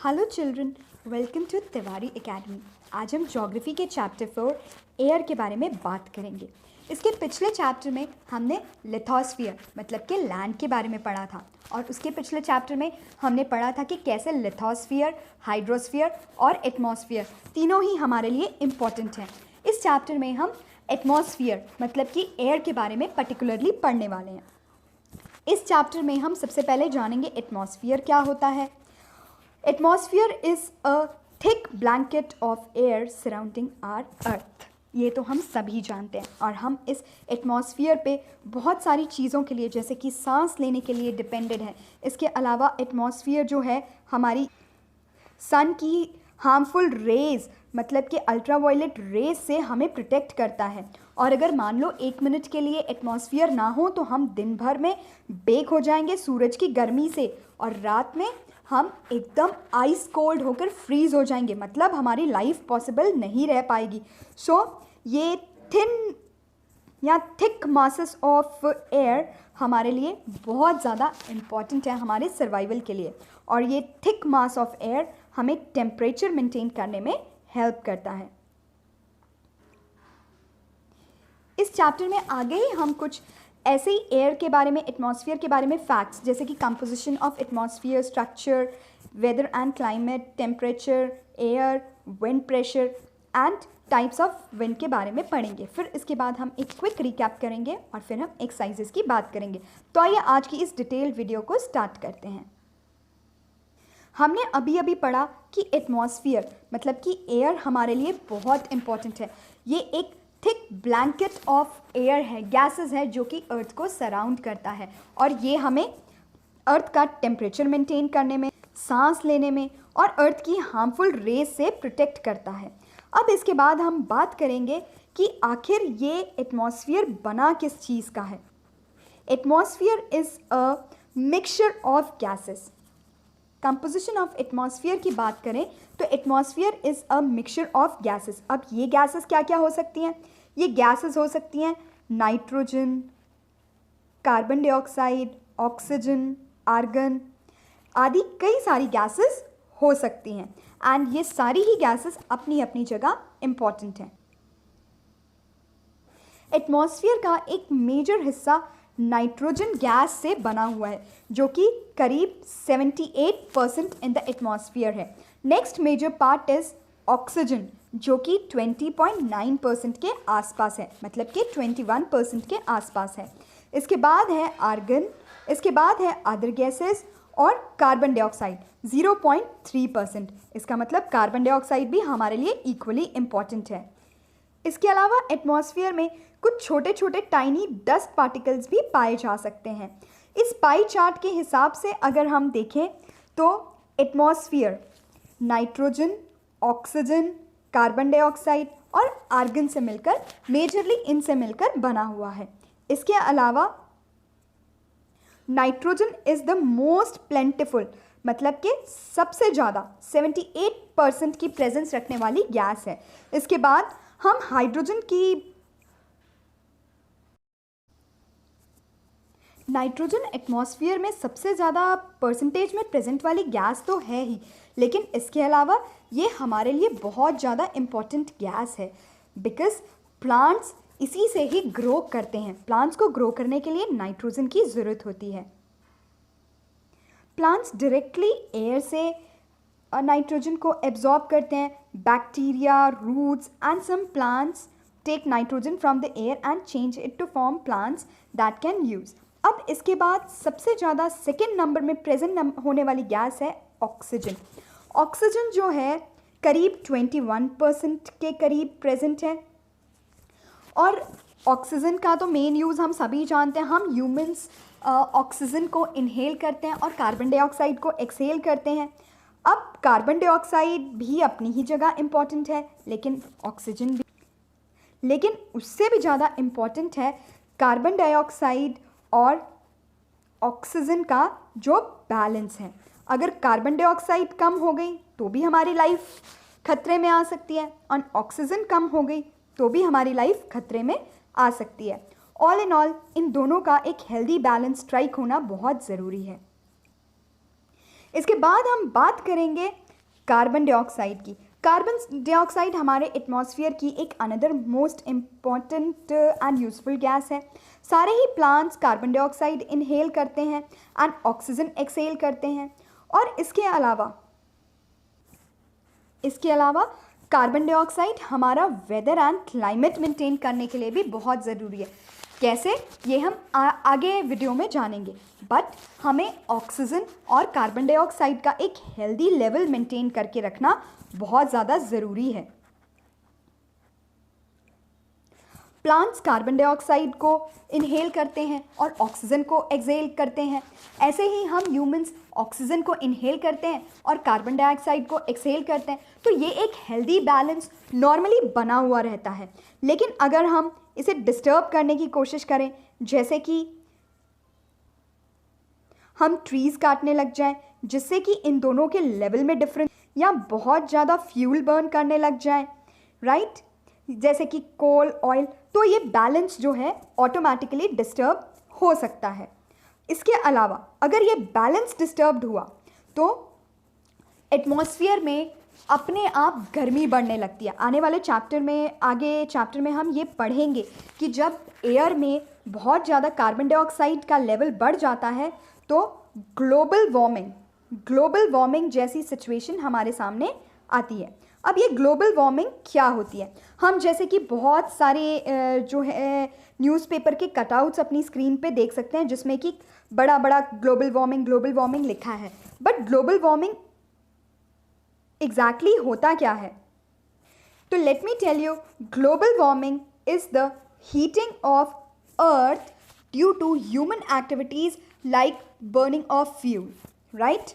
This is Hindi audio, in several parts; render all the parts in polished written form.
Hello children, welcome to Tiwari academy. आज हम ज्योग्राफी के चैप्टर 4 एयर के बारे में बात करेंगे। इसके पिछले चैप्टर में हमने लिथोस्फीयर मतलब कि लैंड के बारे में पढ़ा था, और उसके पिछले चैप्टर में हमने पढ़ा था कि कैसे लिथोस्फीयर, हाइड्रोस्फीयर और एटमॉस्फेयर तीनों ही हमारे लिए इम्पॉर्टेंट हैं। इस चैप्टर में हम एटमॉस्फेयर मतलब कि एयर के बारे में पर्टिकुलरली पढ़ने वाले हैं। इस चैप्टर में हम सबसे पहले जानेंगे एटमॉस्फेयर क्या होता है। Atmosphere is a thick blanket of air surrounding our earth. ये तो हम सभी जानते हैं, और हम इस एटमॉस्फेयर पे बहुत सारी चीज़ों के लिए जैसे कि सांस लेने के लिए डिपेंडेड है। इसके अलावा एटमॉस्फेयर जो है हमारी सन की हार्मफुल रेज़ मतलब कि अल्ट्रावायलेट रेज से हमें प्रोटेक्ट करता है। और अगर मान लो 1 मिनट के लिए एटमॉस्फेयर ना हो तो हम दिन भर में बेक हो जाएंगे सूरज की गर्मी से, और रात में हम एकदम आइस कोल्ड होकर फ्रीज़ हो जाएंगे, मतलब हमारी लाइफ पॉसिबल नहीं रह पाएगी। ये थिन या थिक मासेस ऑफ एयर हमारे लिए बहुत ज़्यादा इम्पॉर्टेंट है हमारे सर्वाइवल के लिए, और ये थिक मास ऑफ एयर हमें टेम्परेचर मेंटेन करने में हेल्प करता है। इस चैप्टर में आगे ही हम कुछ ऐसे ही एयर के बारे में, एटमॉस्फेयर के बारे में फैक्ट्स जैसे कि composition of atmosphere, structure, weather and climate, temperature, air, wind pressure and types of wind के बारे में पढ़ेंगे। फिर इसके बाद हम एक क्विक रिकैप करेंगे और फिर हम एक्सरसाइजेस की बात करेंगे। तो आइए आज की इस डिटेल वीडियो को स्टार्ट करते हैं। हमने अभी अभी पढ़ा कि एटमॉस्फेयर मतलब कि एयर हमारे लिए बहुत इम्पॉर्टेंट है। ये एक थिक ब्लैंकेट ऑफ एयर है, गैसेस है जो कि अर्थ को सराउंड करता है, और ये हमें अर्थ का टेम्परेचर मेंटेन करने में, सांस लेने में और अर्थ की हार्मफुल रेज से प्रोटेक्ट करता है। अब इसके बाद हम बात करेंगे कि आखिर ये एटमॉस्फेयर बना किस चीज़ का है। Atmosphere is a mixture of gases. Composition of atmosphere की बात करें तो atmosphere is a mixture of gases. अब ये गैसेस क्या क्या हो सकती हैं? ये गैसेस हो सकती हैं nitrogen, carbon dioxide, oxygen, argon आदि कई सारी गैसेस हो सकती हैं, एंड ये सारी ही गैसेस अपनी अपनी जगह इम्पॉर्टेंट हैं। एटमॉस्फेयर का एक मेजर हिस्सा नाइट्रोजन गैस से बना हुआ है जो कि करीब 78% इन द एटमॉस्फेयर है। Next major part is oxygen जो कि 20.9% के आसपास है, मतलब कि 21% के आसपास है। इसके बाद है आर्गन, इसके बाद है अदर गैसेस और कार्बन डाइऑक्साइड 0.3%। इसका मतलब कार्बन डाइऑक्साइड भी हमारे लिए इक्वली इम्पॉर्टेंट है। इसके अलावा एटमॉस्फेयर में कुछ छोटे छोटे टाइनी डस्ट पार्टिकल्स भी पाए जा सकते हैं। इस पाई चार्ट के हिसाब से अगर हम देखें तो atmosphere nitrogen, oxygen, carbon dioxide और आर्गन से मिलकर, मेजरली इनसे मिलकर बना हुआ है। इसके अलावा नाइट्रोजन इज़ द मोस्ट प्लेंटिफुल मतलब कि सबसे ज़्यादा 78% की प्रेजेंस रखने वाली गैस है। इसके बाद हम हाइड्रोजन की, नाइट्रोजन एटमॉस्फेयर में सबसे ज़्यादा परसेंटेज में प्रेजेंट वाली गैस तो है ही, लेकिन इसके अलावा ये हमारे लिए बहुत ज़्यादा इम्पॉर्टेंट गैस है, बिकॉज प्लांट्स इसी से ही ग्रो करते हैं। प्लांट्स को ग्रो करने के लिए नाइट्रोजन की ज़रूरत होती है। प्लांट्स डायरेक्टली एयर से नाइट्रोजन को एब्जॉर्ब करते हैं। Bacteria, roots and some plants take nitrogen from the air and change it to form plants that can use. अब इसके बाद सबसे ज़्यादा सेकेंड नंबर में प्रेजेंट होने वाली गैस है ऑक्सीजन। ऑक्सीजन जो है करीब 21% के करीब प्रेजेंट है, और ऑक्सीजन का तो मेन यूज़ हम सभी जानते हैं। हम ह्यूमंस ऑक्सीजन को इनहेल करते हैं और कार्बन डाइऑक्साइड को एक्सहेल करते हैं। अब कार्बन डाइऑक्साइड भी अपनी ही जगह इम्पॉर्टेंट है, लेकिन ऑक्सीजन भी, लेकिन उससे भी ज़्यादा इम्पॉर्टेंट है कार्बन डाइऑक्साइड और ऑक्सीजन का जो बैलेंस है। अगर कार्बन डाइऑक्साइड कम हो गई तो भी हमारी लाइफ खतरे में आ सकती है, और ऑक्सीजन कम हो गई तो भी हमारी लाइफ खतरे में आ सकती है। ऑल इन ऑल इन दोनों का एक हेल्दी बैलेंस स्ट्राइक होना बहुत ज़रूरी है। इसके बाद हम बात करेंगे कार्बन डाइऑक्साइड की। कार्बन डाइऑक्साइड हमारे एटमॉस्फेयर की एक another most important and useful gas है। सारे ही प्लांट्स कार्बन डाइऑक्साइड इनहेल करते हैं एंड ऑक्सीजन एक्सहेल करते हैं। और इसके अलावा कार्बन डाइऑक्साइड हमारा वेदर एंड क्लाइमेट मेंटेन करने के लिए भी बहुत ज़रूरी है। कैसे, ये हम आगे वीडियो में जानेंगे। बट हमें ऑक्सीजन और कार्बन डाइऑक्साइड का एक हेल्दी लेवल मेंटेन करके रखना बहुत ज़्यादा ज़रूरी है। प्लांट्स कार्बन डाइऑक्साइड को इनहेल करते हैं और ऑक्सीजन को एक्सहेल करते हैं। ऐसे ही हम ह्यूमंस ऑक्सीजन को इनहेल करते हैं और कार्बन डाइऑक्साइड को एक्सहेल करते हैं। तो ये एक हेल्दी बैलेंस नॉर्मली बना हुआ रहता है। लेकिन अगर हम इसे डिस्टर्ब करने की कोशिश करें, जैसे कि हम ट्रीज़ काटने लग जाएं, जिससे कि इन दोनों के लेवल में डिफरेंस, या बहुत ज़्यादा फ्यूल बर्न करने लग जाएं, राइट, जैसे कि कोल, ऑयल, तो ये बैलेंस जो है ऑटोमेटिकली डिस्टर्ब हो सकता है। इसके अलावा अगर ये बैलेंस डिस्टर्ब्ड हुआ तो एटमॉस्फेयर में अपने आप गर्मी बढ़ने लगती है। आने वाले आगे चैप्टर में हम ये पढ़ेंगे कि जब एयर में बहुत ज़्यादा कार्बन डाइऑक्साइड का लेवल बढ़ जाता है तो ग्लोबल वार्मिंग जैसी सिचुएशन हमारे सामने आती है। अब ये ग्लोबल वार्मिंग क्या होती है? हम जैसे कि बहुत सारे जो है न्यूज़पेपर के कटआउट्स अपनी स्क्रीन पे देख सकते हैं, जिसमें कि बड़ा बड़ा ग्लोबल वार्मिंग लिखा है। बट ग्लोबल वार्मिंग एग्जैक्टली होता क्या है? तो let me tell you, global warming is the heating of earth due to human activities like burning of fuel, right.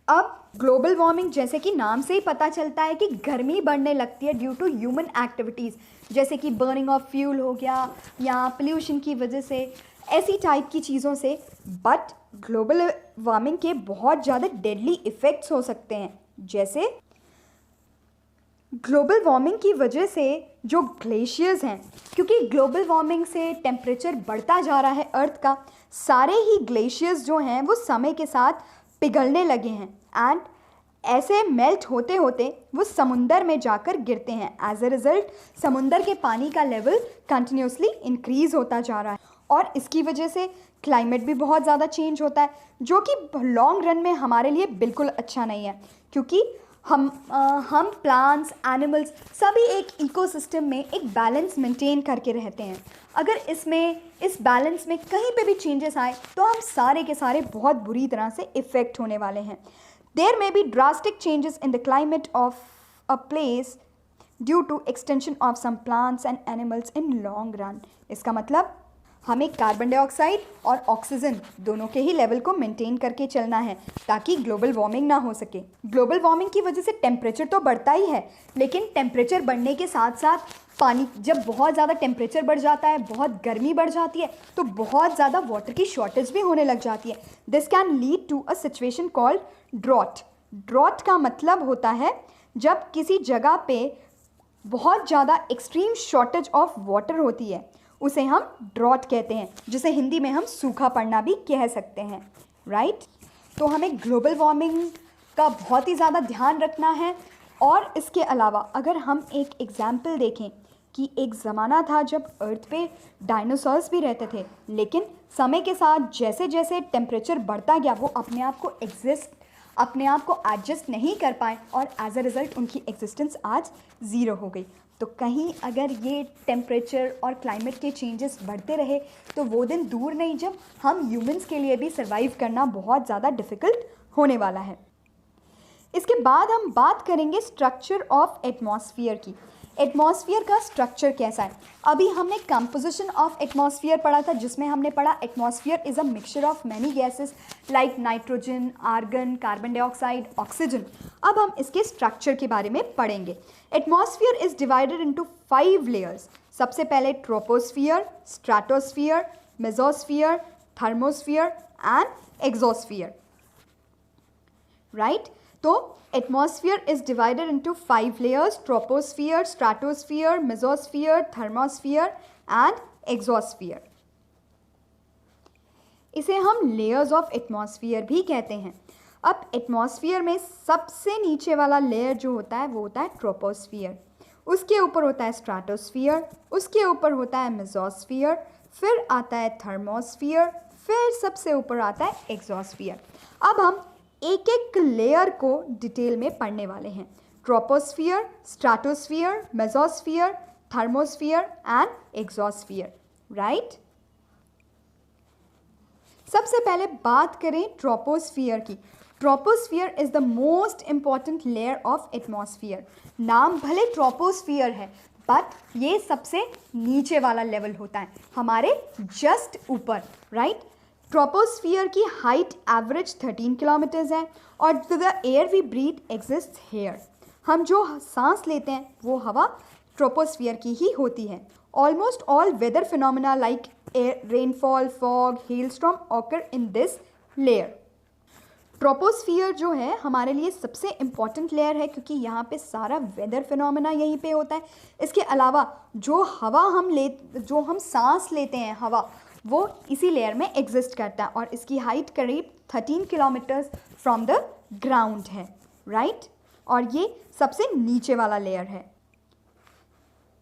अब ग्लोबल वार्मिंग जैसे कि नाम से ही पता चलता है कि गर्मी बढ़ने लगती है ड्यू टू ह्यूमन एक्टिविटीज़, जैसे कि बर्निंग ऑफ फ्यूल हो गया या पोल्यूशन की वजह से, ऐसी टाइप की चीज़ों से। बट ग्लोबल वार्मिंग के बहुत ज़्यादा डेडली इफ़ेक्ट्स हो सकते हैं, जैसे ग्लोबल वार्मिंग की वजह से जो ग्लेशियर्स हैं, क्योंकि ग्लोबल वार्मिंग से टेम्परेचर बढ़ता जा रहा है अर्थ का, सारे ही ग्लेशियर्स जो हैं वो समय के साथ पिघलने लगे हैं एंड ऐसे मेल्ट होते होते वो समुंदर में जाकर गिरते हैं। एज अ रिज़ल्ट समुंदर के पानी का लेवल कंटिन्यूसली इंक्रीज़ होता जा रहा है और इसकी वजह से क्लाइमेट भी बहुत ज़्यादा चेंज होता है, जो कि लॉन्ग रन में हमारे लिए बिल्कुल अच्छा नहीं है, क्योंकि हम प्लांट्स, एनिमल्स सभी एक इकोसिस्टम में एक बैलेंस मेंटेन करके रहते हैं। अगर इस बैलेंस में कहीं पे भी चेंजेस आए तो हम सारे के सारे बहुत बुरी तरह से इफ़ेक्ट होने वाले हैं। There may be drastic changes in the climate of a place due to extension of some plants and animals in long run. इसका मतलब हमें कार्बन डाइऑक्साइड और ऑक्सीजन दोनों के ही लेवल को मेंटेन करके चलना है ताकि ग्लोबल वार्मिंग ना हो सके। ग्लोबल वार्मिंग की वजह से टेम्परेचर तो बढ़ता ही है, लेकिन टेम्परेचर बढ़ने के साथ साथ पानी, जब बहुत ज़्यादा टेम्परेचर बढ़ जाता है, बहुत गर्मी बढ़ जाती है, तो बहुत ज़्यादा वाटर की शॉर्टेज भी होने लग जाती है। This can lead to a situation called drought. Drought का मतलब होता है जब किसी जगह पे बहुत ज़्यादा एक्सट्रीम शॉर्टेज ऑफ वाटर होती है, उसे हम ड्रॉट कहते हैं, जिसे हिंदी में हम सूखा पड़ना भी कह सकते हैं, राइट। तो हमें ग्लोबल वार्मिंग का बहुत ही ज़्यादा ध्यान रखना है। और इसके अलावा अगर हम एक एग्जाम्पल देखें कि एक ज़माना था जब अर्थ पे डायनासोर्स भी रहते थे, लेकिन समय के साथ जैसे जैसे टेम्परेचर बढ़ता गया वो अपने आप को एडजस्ट नहीं कर पाए और एज अ रिज़ल्ट उनकी एग्जिस्टेंस आज ज़ीरो हो गई। तो कहीं अगर ये टेम्परेचर और क्लाइमेट के चेंजेस बढ़ते रहे तो वो दिन दूर नहीं जब हम ह्यूमंस के लिए भी सर्वाइव करना बहुत ज़्यादा डिफ़िकल्ट होने वाला है। इसके बाद हम बात करेंगे स्ट्रक्चर ऑफ एटमॉस्फेयर की। एटमॉस्फेयर का स्ट्रक्चर कैसा है? अभी हमने कंपोजिशन ऑफ एटमॉस्फेयर पढ़ा था, जिसमें हमने पढ़ा atmosphere is a mixture of many gases like nitrogen, argon, carbon dioxide, oxygen. अब हम इसके स्ट्रक्चर के बारे में पढ़ेंगे। Atmosphere is divided into 5 layers. सबसे पहले troposphere, stratosphere, mesosphere, thermosphere and exosphere, right. तो atmosphere is divided into 5 layers: troposphere, stratosphere, mesosphere, thermosphere and exosphere. इसे हम लेयर्स ऑफ एटमॉस्फेयर भी कहते हैं। अब एटमॉस्फेयर में सबसे नीचे वाला लेयर जो होता है वो होता है ट्रोपोस्फियर, उसके ऊपर होता है स्ट्रेटोस्फियर, उसके ऊपर होता है मेसोस्फियर, फिर आता है थर्मोस्फियर, फिर सबसे ऊपर आता है एक्सोस्फियर। अब हम एक एक लेयर को डिटेल में पढ़ने वाले हैं। Troposphere, stratosphere, mesosphere, thermosphere and exosphere, right. सबसे पहले बात करें ट्रोपोस्फियर की। Troposphere is the most important layer of atmosphere. नाम भले ट्रोपोस्फियर है बट ये सबसे नीचे वाला लेवल होता है, हमारे जस्ट ऊपर, राइट। ट्रोपोस्फियर की हाइट एवरेज 13 किलोमीटर्स है और the air we breathe exist here. हम जो सांस लेते हैं वो हवा ट्रोपोस्फियर की ही होती है। Almost all weather phenomena like rainfall, fog, hailstorm occur in this layer. Troposphere जो है हमारे लिए सबसे इम्पॉर्टेंट लेयर है क्योंकि यहाँ पे सारा वेदर फिनोमेना यहीं पे होता है। इसके अलावा जो हम सांस लेते हैं हवा, वो इसी लेयर में एग्जिस्ट करता है और इसकी हाइट करीब 13 किलोमीटर्स फ्रॉम द ग्राउंड है, राइट। और ये सबसे नीचे वाला लेयर है।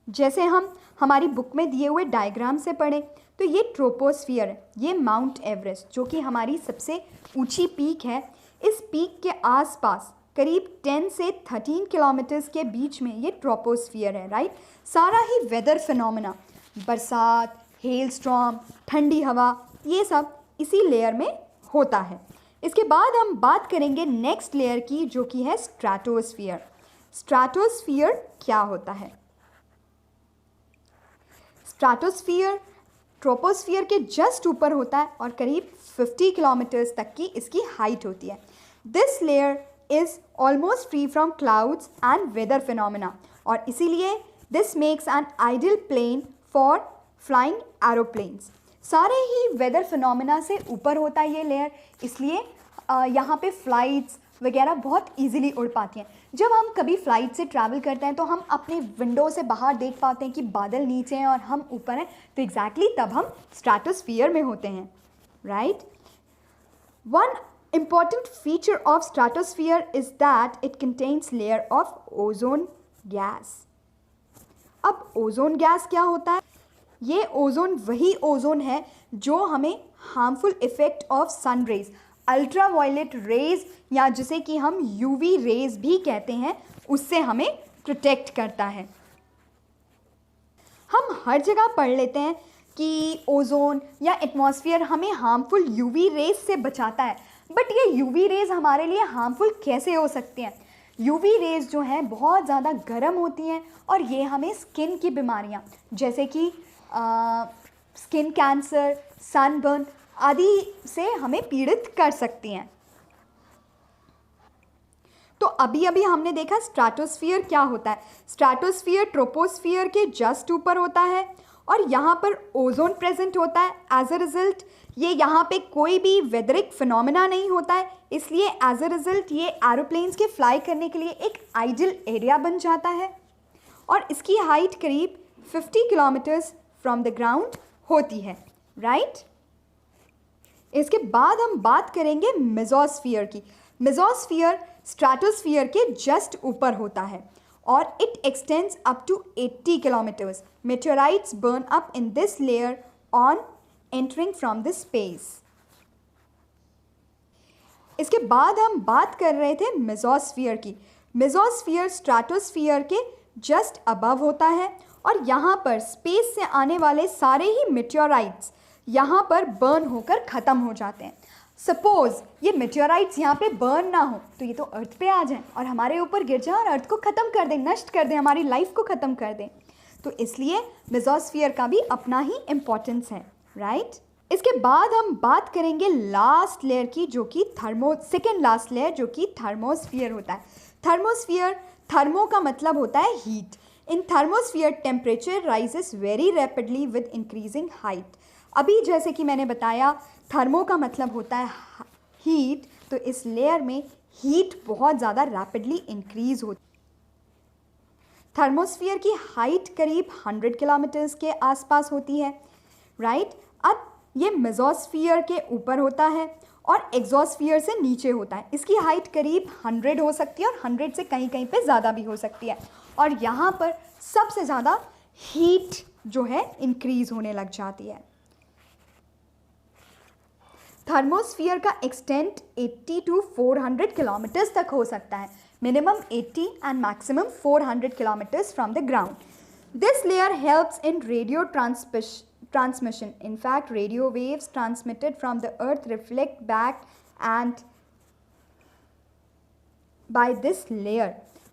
जैसे हम हमारी बुक में दिए हुए डायग्राम से पढ़ें तो ये ट्रोपोस्फियर है, ये माउंट एवरेस्ट जो कि हमारी सबसे ऊंची पीक है, इस पीक के आसपास करीब 10 से 13 किलोमीटर्स के बीच में ये ट्रोपोस्फियर है, राइट। सारा ही वेदर फिनोमेना, बरसात, हेलस्टॉर्म, ठंडी हवा, ये सब इसी लेयर में होता है। इसके बाद हम बात करेंगे नेक्स्ट लेयर की जो कि है स्ट्रेटोस्फियर। स्ट्रेटोस्फियर क्या होता है? स्ट्रेटोस्फियर ट्रोपोस्फियर के जस्ट ऊपर होता है और करीब 50 किलोमीटर्स तक की इसकी हाइट होती है। This layer is almost free from clouds and weather phenomena और इसीलिए this makes an ideal plane for flying aeroplanes. सारे ही वेदर फिनोमेना से ऊपर होता है ये लेयर, इसलिए यहाँ पे फ्लाइट्स वगैरह बहुत इजीली उड़ पाती हैं। जब हम कभी फ्लाइट से ट्रैवल करते हैं तो हम अपने विंडो से बाहर देख पाते हैं कि बादल नीचे हैं और हम ऊपर हैं, तो एग्जैक्टली तब हम स्ट्रेटोस्फियर में होते हैं, right. One important feature of stratosphere is that it contains layer of ozone gas। अब ओजोन गैस क्या होता है? ये ओजोन वही ओजोन है जो हमें harmful effect of sun rays, ultraviolet rays या जिसे कि हम यूवी रेज भी कहते हैं, उससे हमें प्रोटेक्ट करता है। हम हर जगह पढ़ लेते हैं कि ओजोन या एटमॉस्फेयर हमें हार्मफुल यूवी रेज से बचाता है, बट ये यूवी रेज हमारे लिए हार्मफुल कैसे हो सकती हैं? यूवी रेज जो हैं बहुत ज़्यादा गर्म होती हैं और ये हमें स्किन की बीमारियां जैसे कि स्किन कैंसर, सनबर्न आदि से हमें पीड़ित कर सकती हैं। तो अभी अभी हमने देखा स्ट्रेटोस्फियर क्या होता है। स्ट्रेटोस्फियर ट्रोपोस्फियर के जस्ट ऊपर होता है और यहाँ पर ओजोन प्रेजेंट होता है। एज अ रिजल्ट ये यहाँ पे कोई भी वेदरिक फिनोमेना नहीं होता है, इसलिए एज अ रिजल्ट ये एरोप्लेन्स के फ्लाई करने के लिए एक आइडियल एरिया बन जाता है और इसकी हाइट करीब 50 किलोमीटर्स फ्रॉम द ग्राउंड होती है, राइट। इसके बाद हम बात करेंगे मेसोस्फियर की। मेसोस्फियर स्ट्रेटोस्फियर के जस्ट ऊपर होता है और it extends up to 80 kilometres. Meteorites burn up in this layer on entering from the space. इसके बाद हम बात कर रहे थे मेसोस्फियर की। मेसोस्फियर स्ट्रेटोस्फियर के जस्ट अबव होता है और यहाँ पर स्पेस से आने वाले सारे ही मेटेओराइट्स यहाँ पर बर्न होकर ख़त्म हो जाते हैं। सपोज़ ये मेटेओराइट्स यहाँ पे बर्न ना हो तो ये तो अर्थ पे आ जाएं और हमारे ऊपर गिर जाएं और अर्थ को ख़त्म कर दें, नष्ट कर दें, हमारी लाइफ को ख़त्म कर दें। तो इसलिए मेसोस्फियर का भी अपना ही इम्पोर्टेंस है, राइट। इसके बाद हम बात करेंगे लास्ट लेयर की जो कि सेकेंड लास्ट लेयर जो कि थर्मोस्फियर होता है। थर्मोस्फियर, थर्मो का मतलब होता है heat. In thermosphere temperature rises very rapidly with increasing height. अभी जैसे कि मैंने बताया थर्मो का मतलब होता है हीट, तो इस लेयर में हीट बहुत ज़्यादा रैपिडली इंक्रीज होती है। थर्मोस्फियर की हाइट करीब 100 किलोमीटर्स के आसपास होती है, राइट। अब ये मेसोस्फियर के ऊपर होता है और एग्जॉस्फियर से नीचे होता है। इसकी हाइट करीब 100 हो सकती है और 100 से कहीं कहीं पे ज़्यादा भी हो सकती है। और यहाँ पर सबसे ज़्यादा हीट जो है इंक्रीज होने लग जाती है। थर्मोस्फियर का एक्सटेंट 80 to 400 किलोमीटर्स तक हो सकता है, minimum 80 and maximum 400 kilometres from the ground. This layer helps in radio transmission. In fact, radio waves transmitted from the earth reflect back and by this layer.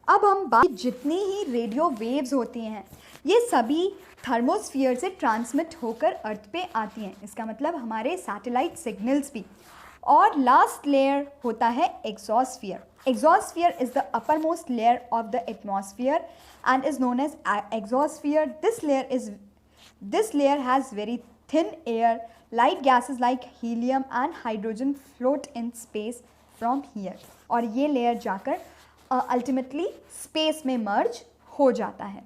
अब हम बात, जितनी ही रेडियो वेव्स होती हैं ये सभी थर्मोस्फियर से ट्रांसमिट होकर अर्थ पे आती हैं, इसका मतलब हमारे सैटेलाइट सिग्नल्स भी. और लास्ट लेयर होता है एग्जॉस्फियर. Exosphere is the uppermost layer of the atmosphere and is known as exosphere. This layer has very thin air. Light gases like helium and hydrogen float in space from here. और ये layer जाकर ultimately space में merge हो जाता है.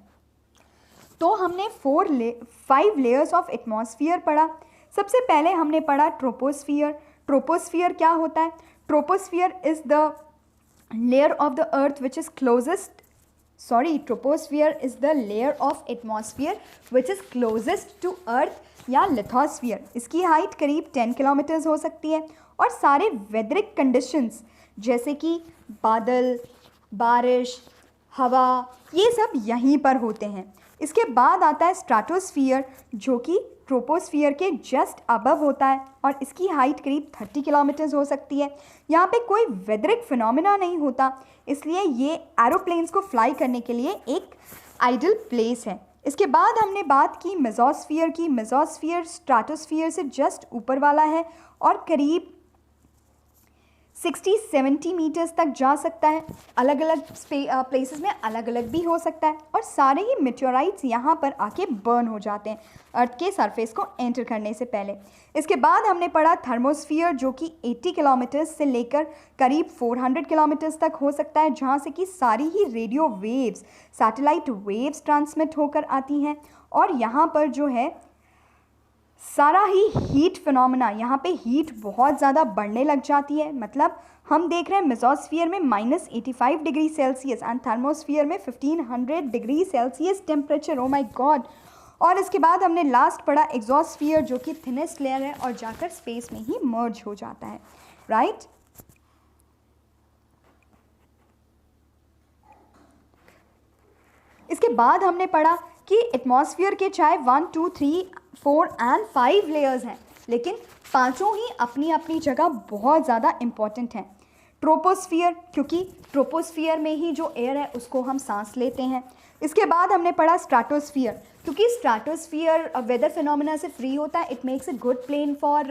तो हमने 5 layers of atmosphere पढ़ा. सबसे पहले हमने पढ़ा ट्रोपोस्फियर. ट्रोपोस्फियर क्या होता है? Troposphere is the layer of the earth which is troposphere is the layer of atmosphere which is closest to earth या lithosphere. इसकी हाइट करीब 10 किलोमीटर्स हो सकती है और सारे वेदरिक कंडीशंस जैसे कि बादल, बारिश, हवा, ये सब यहीं पर होते हैं. इसके बाद आता है स्ट्रेटोस्फियर जो कि ट्रोपोस्फियर के जस्ट अबव होता है और इसकी हाइट करीब 30 किलोमीटर्स हो सकती है. यहाँ पे कोई वेदरिक फिनोमिना नहीं होता, इसलिए ये एरोप्लेन्स को फ्लाई करने के लिए एक आइडल प्लेस है. इसके बाद हमने बात की मेसोस्फियर की. मेसोस्फियर स्ट्रेटोस्फियर से जस्ट ऊपर वाला है और करीब 60-70 मीटर्स तक जा सकता है. अलग अलग प्लेसेस में अलग अलग भी हो सकता है और सारे ही मेटेओराइट्स यहाँ पर आके बर्न हो जाते हैं अर्थ के सरफेस को एंटर करने से पहले. इसके बाद हमने पढ़ा थर्मोस्फियर जो कि 80 किलोमीटर्स से लेकर करीब 400 किलोमीटर्स तक हो सकता है, जहाँ से कि सारी ही radio waves, satellite waves transmit होकर आती हैं. और यहाँ पर जो है सारा ही हीट फिनोमिना, यहाँ पे हीट बहुत ज़्यादा बढ़ने लग जाती है. मतलब हम देख रहे हैं मेसोस्फियर में -85 डिग्री सेल्सियस एंड थर्मोस्फियर में 1500 degree Celsius temperature. Oh my God. और इसके बाद हमने लास्ट पढ़ा एग्जॉस्फियर जो कि थिनेस्ट लेयर है और जाकर स्पेस में ही मर्ज हो जाता है. राइट. इसके बाद हमने पढ़ा कि एटमॉस्फेयर के चाहे 1, 2, 3, 4 एंड 5 लेयर्स हैं, लेकिन पांचों ही अपनी अपनी जगह बहुत ज़्यादा इम्पॉर्टेंट हैं. ट्रोपोस्फियर, क्योंकि ट्रोपोस्फियर में ही जो एयर है उसको हम सांस लेते हैं. इसके बाद हमने पढ़ा स्ट्रेटोस्फियर, क्योंकि स्ट्रेटोस्फियर वेदर फिनोमिना से फ्री होता है. It makes a good plane for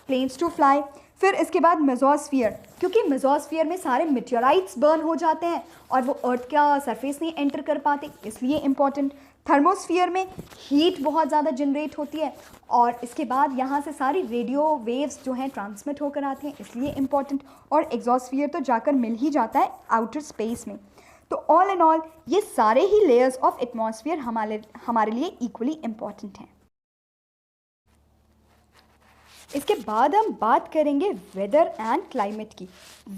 planes to fly. फिर इसके बाद मेसोस्फियर, क्योंकि मेसोस्फियर में सारे मेटेओराइट्स बर्न हो जाते हैं और वो अर्थ का सरफेस नहीं एंटर कर पाते, इसलिए इम्पॉर्टेंट. थर्मोस्फियर में हीट बहुत ज़्यादा जनरेट होती है और इसके बाद यहाँ से सारी रेडियो वेव्स जो हैं ट्रांसमिट होकर आती हैं, इसलिए इम्पॉर्टेंट. और एग्जॉस्फियर तो जाकर मिल ही जाता है आउटर स्पेस में. तो ऑल इन ऑल ये सारे ही लेयर्स ऑफ एटमॉस्फेयर हमारे लिए इक्वली इम्पॉर्टेंट हैं. इसके बाद हम बात करेंगे वेदर एंड क्लाइमेट की.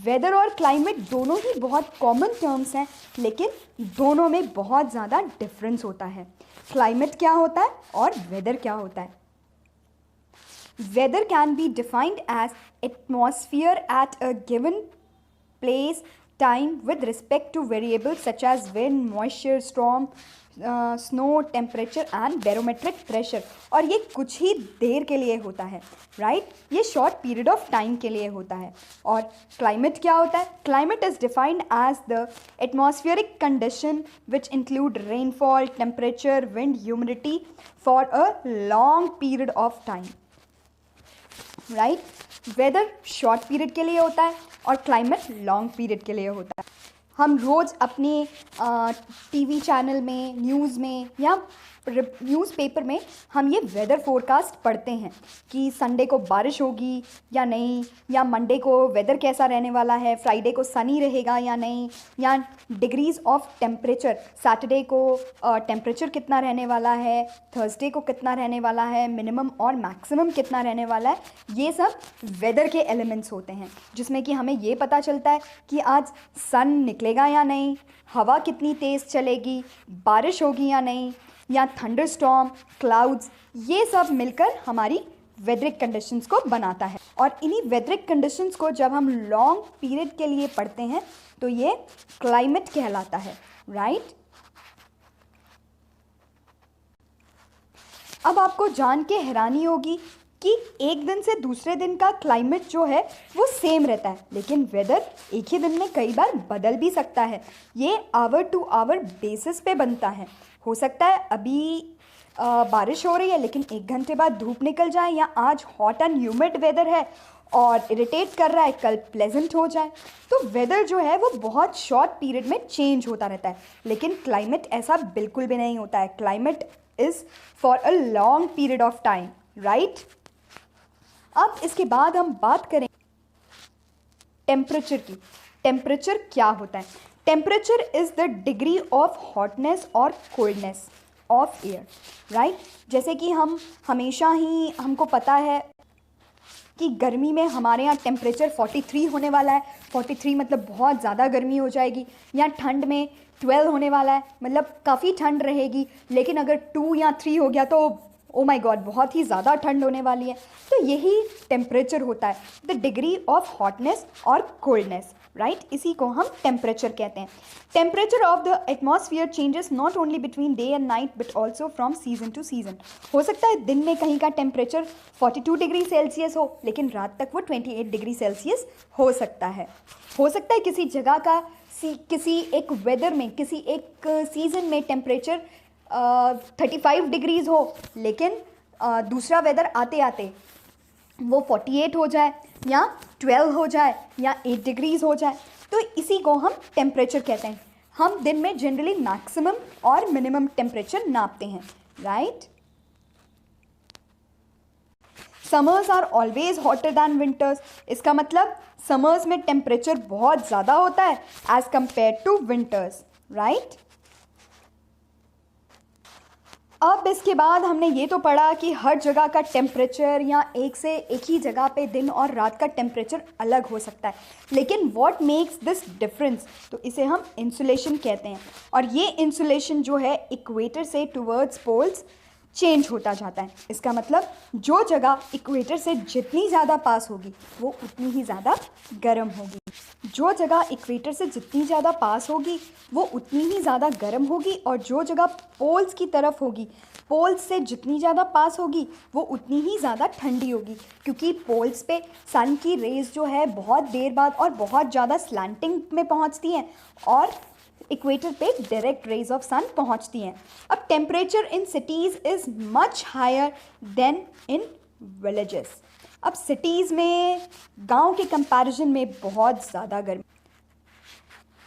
वेदर और क्लाइमेट दोनों ही बहुत कॉमन टर्म्स हैं, लेकिन दोनों में बहुत ज़्यादा डिफरेंस होता है. क्लाइमेट क्या होता है और वेदर क्या होता है? Weather can be defined as atmosphere at a given place time with respect to variables such as wind, moisture, storm, snow, temperature and barometric pressure. और ये कुछ ही देर के लिए होता है, राइट. ये शॉर्ट पीरियड ऑफ टाइम के लिए होता है. और क्लाइमेट क्या होता है? Climate is defined as the atmospheric condition which include rainfall, temperature, wind, humidity for a long period of time. Right. Weather short period के लिए होता है और क्लाइमेट लॉन्ग पीरियड के लिए होता है. हम रोज़ अपने टीवी चैनल में, न्यूज़ में या न्यूज़पेपर में हम ये वेदर फोरकास्ट पढ़ते हैं कि संडे को बारिश होगी या नहीं, या मंडे को वेदर कैसा रहने वाला है, फ्राइडे को सनी रहेगा या नहीं, या डिग्रीज ऑफ टेम्परेचर, सैटरडे को टेम्परेचर कितना रहने वाला है, थर्सडे को कितना रहने वाला है, मिनिमम और मैक्सिमम कितना रहने वाला है। ये सब वेदर के एलिमेंट्स होते हैं जिसमें कि हमें ये पता चलता है कि आज सन निकलेगा या नहीं, हवा कितनी तेज़ चलेगी, बारिश होगी या नहीं, या थंडर स्टॉर्म, क्लाउड्स, ये सब मिलकर हमारी वेदरिक कंडीशंस को बनाता है। और इन्हीं वेदरिक कंडीशंस को जब हम लॉन्ग पीरियड के लिए पढ़ते हैं तो ये क्लाइमेट कहलाता है, राइट। अब आपको जान के हैरानी होगी कि एक दिन से दूसरे दिन का क्लाइमेट जो है वो सेम रहता है, लेकिन वेदर एक ही दिन में कई बार बदल भी सकता है। ये आवर टू आवर बेसिस पे बनता है। हो सकता है अभी बारिश हो रही है लेकिन एक घंटे बाद धूप निकल जाए, या आज हॉट एंड ह्यूमिड वेदर है और इरिटेट कर रहा है, कल प्लेजेंट हो जाए। तो वेदर जो है वो बहुत शॉर्ट पीरियड में चेंज होता रहता है, लेकिन क्लाइमेट ऐसा बिल्कुल भी नहीं होता है। Climate is for a long period of time, right. अब इसके बाद हम बात करें टेम्परेचर की। टेम्परेचर क्या होता है? Temperature is the degree of hotness और कोल्डनेस ऑफ एयर, राइट। जैसे कि हम हमेशा ही हमको पता है कि गर्मी में हमारे यहाँ टेम्परेचर 43 होने वाला है। 43 मतलब बहुत ज़्यादा गर्मी हो जाएगी। या ठंड में 12 होने वाला है, मतलब काफ़ी ठंड रहेगी। लेकिन अगर 2 या 3 हो गया तो ओ माय गॉड, बहुत ही ज़्यादा ठंड होने वाली है। तो यही टेम्परेचर होता है, द डिग्री ऑफ हॉटनेस और कोल्डनेस, राइट। इसी को हम टेम्परेचर कहते हैं। Temperature of the atmosphere changes not only between day and night but also from season two season. हो सकता है दिन में कहीं का टेम्परेचर 42 डिग्री सेल्सियस हो, लेकिन रात तक वो 28 डिग्री सेल्सियस हो सकता है। हो सकता है किसी जगह का किसी एक वेदर में, किसी एक सीज़न में टेम्परेचर 35 डिग्रीज़ हो, लेकिन दूसरा वेदर आते आते वो 48 हो जाए, या 12 हो जाए, या 8 डिग्रीज़ हो जाए। तो इसी को हम टेम्परेचर कहते हैं। हम दिन में जनरली मैक्सिमम और मिनिमम टेम्परेचर नापते हैं, right. Summers are always hotter than winters. इसका मतलब समर्स में टेम्परेचर बहुत ज़्यादा होता है as compare to winters, right. अब इसके बाद हमने ये तो पढ़ा कि हर जगह का टेम्परेचर या एक से एक ही जगह पे दिन और रात का टेम्परेचर अलग हो सकता है, लेकिन व्हाट मेक्स दिस डिफरेंस, तो इसे हम इंसुलेशन कहते हैं। और ये इंसुलेशन जो है इक्वेटर से टुवर्ड्स पोल्स चेंज होता जाता है। इसका मतलब जो जगह इक्वेटर से जितनी ज़्यादा पास होगी वो उतनी ही ज़्यादा गर्म होगी। जो जगह इक्वेटर से जितनी ज़्यादा पास होगी वो उतनी ही ज़्यादा गर्म होगी, और जो जगह पोल्स की तरफ होगी, पोल्स से जितनी ज़्यादा पास होगी वो उतनी ही ज़्यादा ठंडी होगी, क्योंकि पोल्स पे सन की रेज जो है बहुत देर बाद और बहुत ज़्यादा स्लैंटिंग में पहुंचती हैं, और इक्वेटर पे डायरेक्ट रेज ऑफ सन पहुंचती हैं। अब temperature in cities is much higher than in villages. अब सिटीज़ में गांव के कंपैरिजन में बहुत ज़्यादा गर्मी।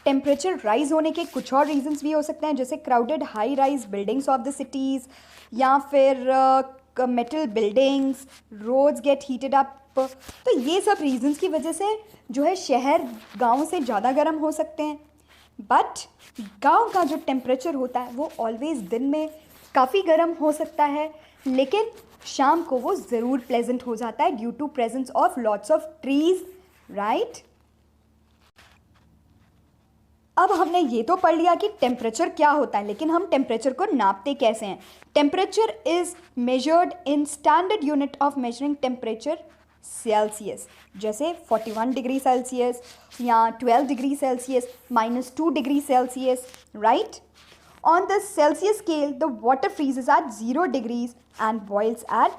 टेम्परेचर राइज होने के कुछ और रीजंस भी हो सकते हैं, जैसे crowded high rise buildings of the cities, या फिर metal buildings, roads get heated up. तो ये सब रीजंस की वजह से जो है शहर गांव से ज़्यादा गर्म हो सकते हैं। बट गांव का जो टेम्परेचर होता है वो ऑलवेज दिन में काफ़ी गर्म हो सकता है, लेकिन शाम को वो ज़रूर प्लेजेंट हो जाता है due to presence of lots of trees, right. अब हमने ये तो पढ़ लिया कि टेम्परेचर क्या होता है, लेकिन हम टेम्परेचर को नापते कैसे हैं। Temperature is measured in standard unit of measuring temperature celsius, जैसे 41 डिग्री सेल्सियस या 12 degree celsius, -2 degree celsius, right. On the celsius scale the water freezes at 0 degrees and boils at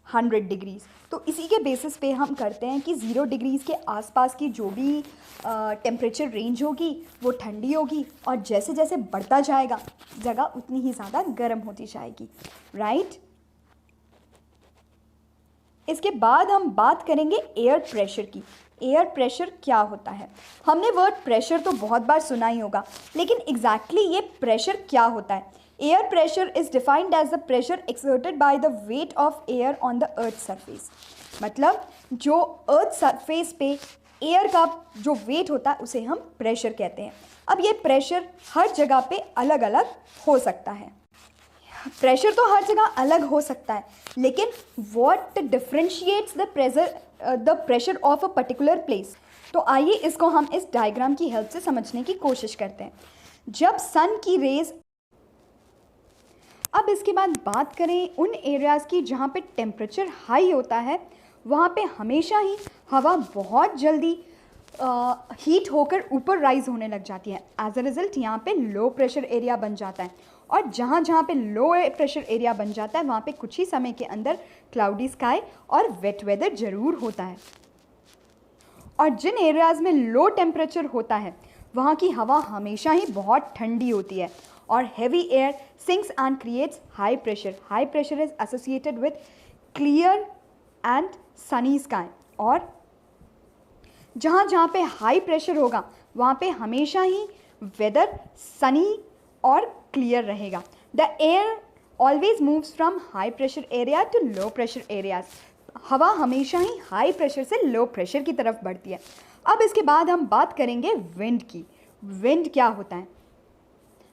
100 degrees. तो इसी के बेसिस पे हम करते हैं कि 0 डिग्रीज़ के आसपास की जो भी टेम्परेचर रेंज होगी वो ठंडी होगी, और जैसे जैसे बढ़ता जाएगा जगह उतनी ही ज़्यादा गर्म होती जाएगी, राइट। इसके बाद हम बात करेंगे एयर प्रेशर की। एयर प्रेशर क्या होता है? हमने वर्ड प्रेशर तो बहुत बार सुना ही होगा, लेकिन एग्जैक्टली ये प्रेशर क्या होता है? Air pressure is defined as the pressure exerted by the weight of air on the earth surface. मतलब जो अर्थ सरफेस पे एयर का जो वेट होता है उसे हम प्रेशर कहते हैं। अब ये प्रेशर हर जगह पे अलग अलग हो सकता है। प्रेशर तो हर जगह अलग हो सकता है, लेकिन what differentiates the pressure of a particular place. तो आइए इसको हम इस डायग्राम की हेल्प से समझने की कोशिश करते हैं। जब सन की रेज, अब इसके बाद बात करें उन एरियाज़ की जहाँ पे टेम्परेचर हाई होता है, वहाँ पे हमेशा ही हवा बहुत जल्दी हीट होकर ऊपर राइज होने लग जाती है। एज अ रिज़ल्ट यहाँ पे लो प्रेशर एरिया बन जाता है, और जहाँ जहाँ पे लो प्रेशर एरिया बन जाता है वहाँ पे कुछ ही समय के अंदर क्लाउडी स्काई और वेट वेदर ज़रूर होता है। और जिन एरियाज़ में लो टेम्परेचर होता है वहाँ की हवा हमेशा ही बहुत ठंडी होती है, और heavy air sinks and creates high pressure. High pressure is associated with clear and Sunny sky. और जहाँ जहाँ पे हाई प्रेशर होगा वहाँ पे हमेशा ही वेदर सनी और क्लियर रहेगा। The air always moves from high pressure area to low pressure areas. हवा हमेशा ही हाई प्रेशर से लो प्रेशर की तरफ बढ़ती है। अब इसके बाद हम बात करेंगे विंड की। विंड क्या होता है?